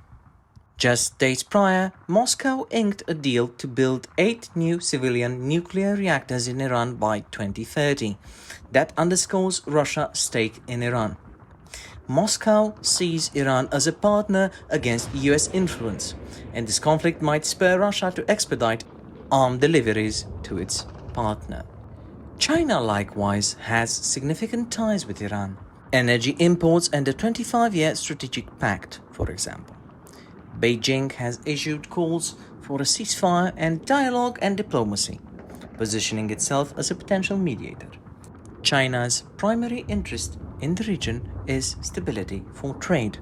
Just days prior, Moscow inked a deal to build 8 new civilian nuclear reactors in Iran by 2030. That underscores Russia's stake in Iran. Moscow sees Iran as a partner against US influence, and this conflict might spur Russia to expedite armed deliveries to its partner. China likewise has significant ties with Iran, energy imports and a 25-year strategic pact, for example. Beijing has issued calls for a ceasefire and dialogue and diplomacy, positioning itself as a potential mediator. China's primary interest in the region is stability for trade,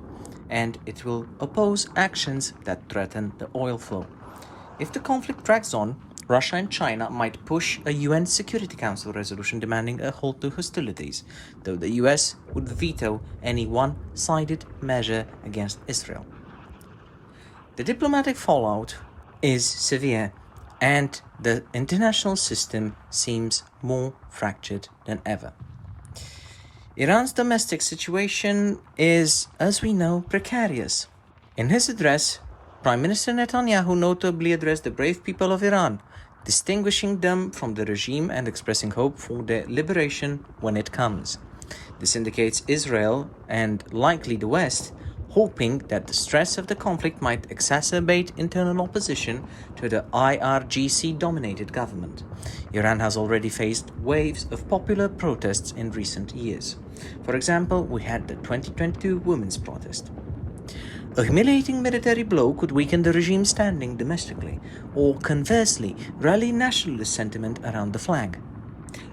and it will oppose actions that threaten the oil flow. If the conflict drags on, Russia and China might push a UN Security Council resolution demanding a halt to hostilities, though the US would veto any one-sided measure against Israel. The diplomatic fallout is severe, and the international system seems more fractured than ever. Iran's domestic situation is, as we know, precarious. In his address, Prime Minister Netanyahu notably addressed the brave people of Iran, distinguishing them from the regime and expressing hope for their liberation when it comes. This indicates Israel, and likely the West, hoping that the stress of the conflict might exacerbate internal opposition to the IRGC-dominated government. Iran has already faced waves of popular protests in recent years. For example, we had the 2022 women's protest. A humiliating military blow could weaken the regime's standing domestically, or conversely, rally nationalist sentiment around the flag.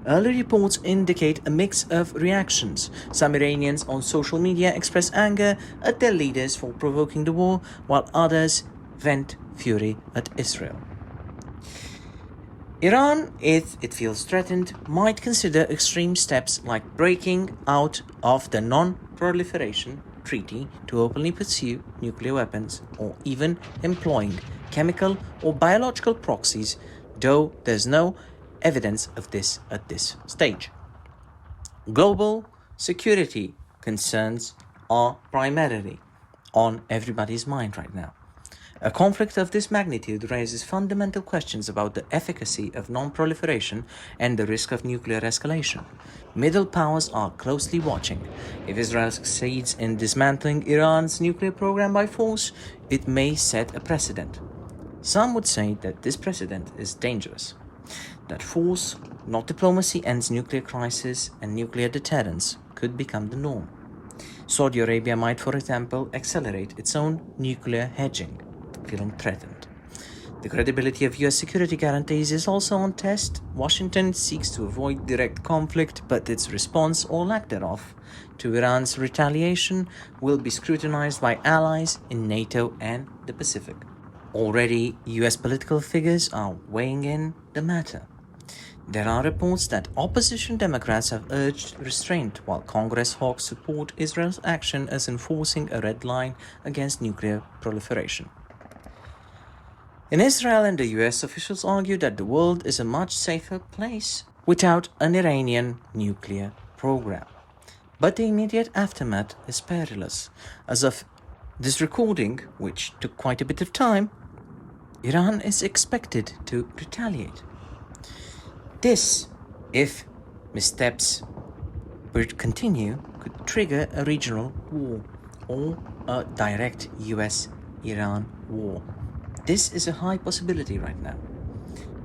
Early reports indicate a mix of reactions. Some Iranians on social media express anger at their leaders for provoking the war, while others vent fury at Israel. Iran, if it feels threatened, might consider extreme steps like breaking out of the Non-Proliferation Treaty to openly pursue nuclear weapons, or even employing chemical or biological proxies, though there's no evidence of this at this stage. Global security concerns are primarily on everybody's mind right now. A conflict of this magnitude raises fundamental questions about the efficacy of non-proliferation and the risk of nuclear escalation. Middle powers are closely watching. If Israel succeeds in dismantling Iran's nuclear program by force, it may set a precedent. Some would say that this precedent is dangerous, that force, not diplomacy, ends nuclear crisis, and nuclear deterrence could become the norm. Saudi Arabia might, for example, accelerate its own nuclear hedging, feeling threatened. The credibility of US security guarantees is also on test. Washington seeks to avoid direct conflict, but its response, or lack thereof, to Iran's retaliation will be scrutinized by allies in NATO and the Pacific. Already, US political figures are weighing in the matter. There are reports that opposition Democrats have urged restraint, while Congress hawks support Israel's action as enforcing a red line against nuclear proliferation. In Israel and the US, officials argue that the world is a much safer place without an Iranian nuclear program. But the immediate aftermath is perilous. As of this recording, which took quite a bit of time, Iran is expected to retaliate. This, if missteps continue, could trigger a regional war or a direct US-Iran war. This is a high possibility right now.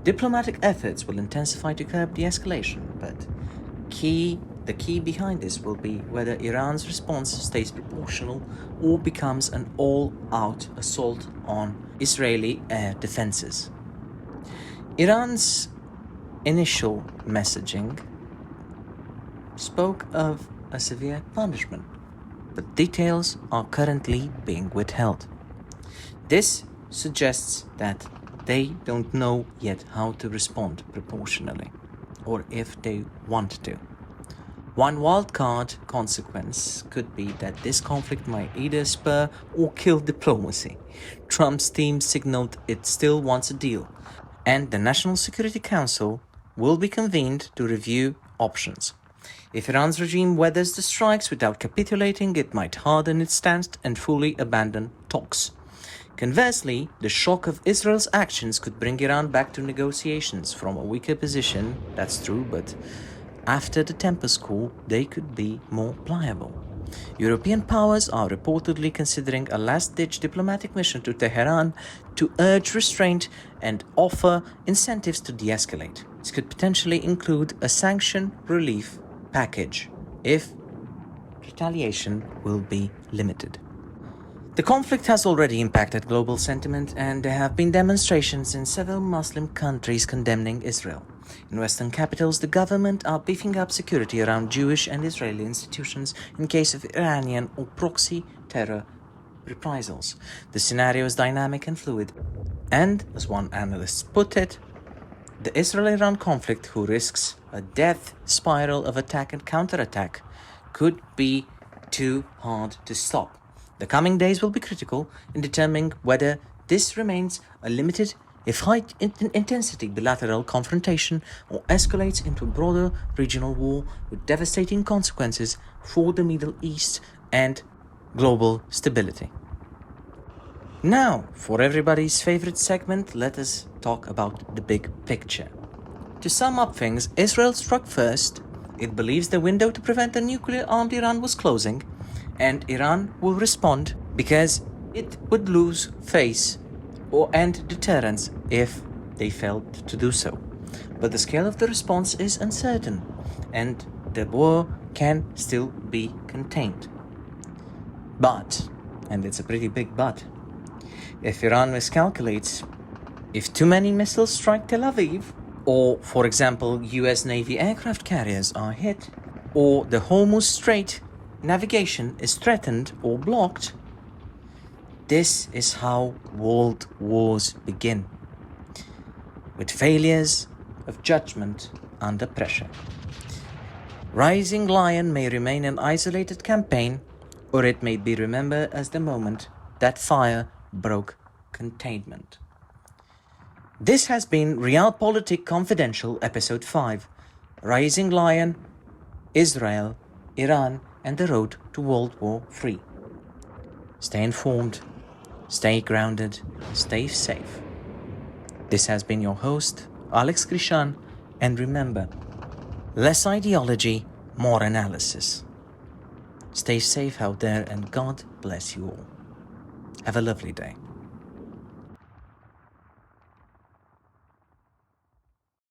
Diplomatic efforts will intensify to curb the escalation, but the key behind this will be whether Iran's response stays proportional or becomes an all-out assault on Israeli air defenses. Iran's initial messaging spoke of a severe punishment, but details are currently being withheld. This suggests that they don't know yet how to respond proportionally, or if they want to. One wildcard consequence could be that this conflict might either spur or kill diplomacy. Trump's team signaled it still wants a deal, and the National Security Council will be convened to review options. If Iran's regime weathers the strikes without capitulating, it might harden its stance and fully abandon talks. Conversely, the shock of Israel's actions could bring Iran back to negotiations from a weaker position, that's true, but after the Tempest coup, they could be more pliable. European powers are reportedly considering a last-ditch diplomatic mission to Tehran to urge restraint and offer incentives to de-escalate. This could potentially include a sanction relief package if retaliation will be limited. The conflict has already impacted global sentiment, and there have been demonstrations in several Muslim countries condemning Israel. In Western capitals, the government are beefing up security around Jewish and Israeli institutions in case of Iranian or proxy terror reprisals. The scenario is dynamic and fluid, and, as one analyst put it, the Israel-Iran conflict, who risks a death spiral of attack and counterattack, could be too hard to stop. The coming days will be critical in determining whether this remains a limited, if high-intensity bilateral confrontation or escalates into a broader regional war with devastating consequences for the Middle East and global stability. Now, for everybody's favorite segment, let us talk about the big picture. To sum up things, Israel struck first. It believes the window to prevent a nuclear-armed Iran was closing, and Iran will respond because it would lose face and deterrence if they failed to do so. But the scale of the response is uncertain, and the war can still be contained. But, and it's a pretty big but, if Iran miscalculates, if too many missiles strike Tel Aviv, or, for example, US Navy aircraft carriers are hit, or the Hormuz Strait navigation is threatened or blocked, this is how world wars begin, with failures of judgment under pressure. Rising Lion may remain an isolated campaign, or it may be remembered as the moment that fire broke containment. This has been Realpolitik Confidential Episode 5, Rising Lion, Israel, Iran, and the road to World War III. Stay informed, stay grounded, stay safe. This has been your host, Alex Krishan, and remember, less ideology, more analysis. Stay safe out there, and God bless you all. Have a lovely day.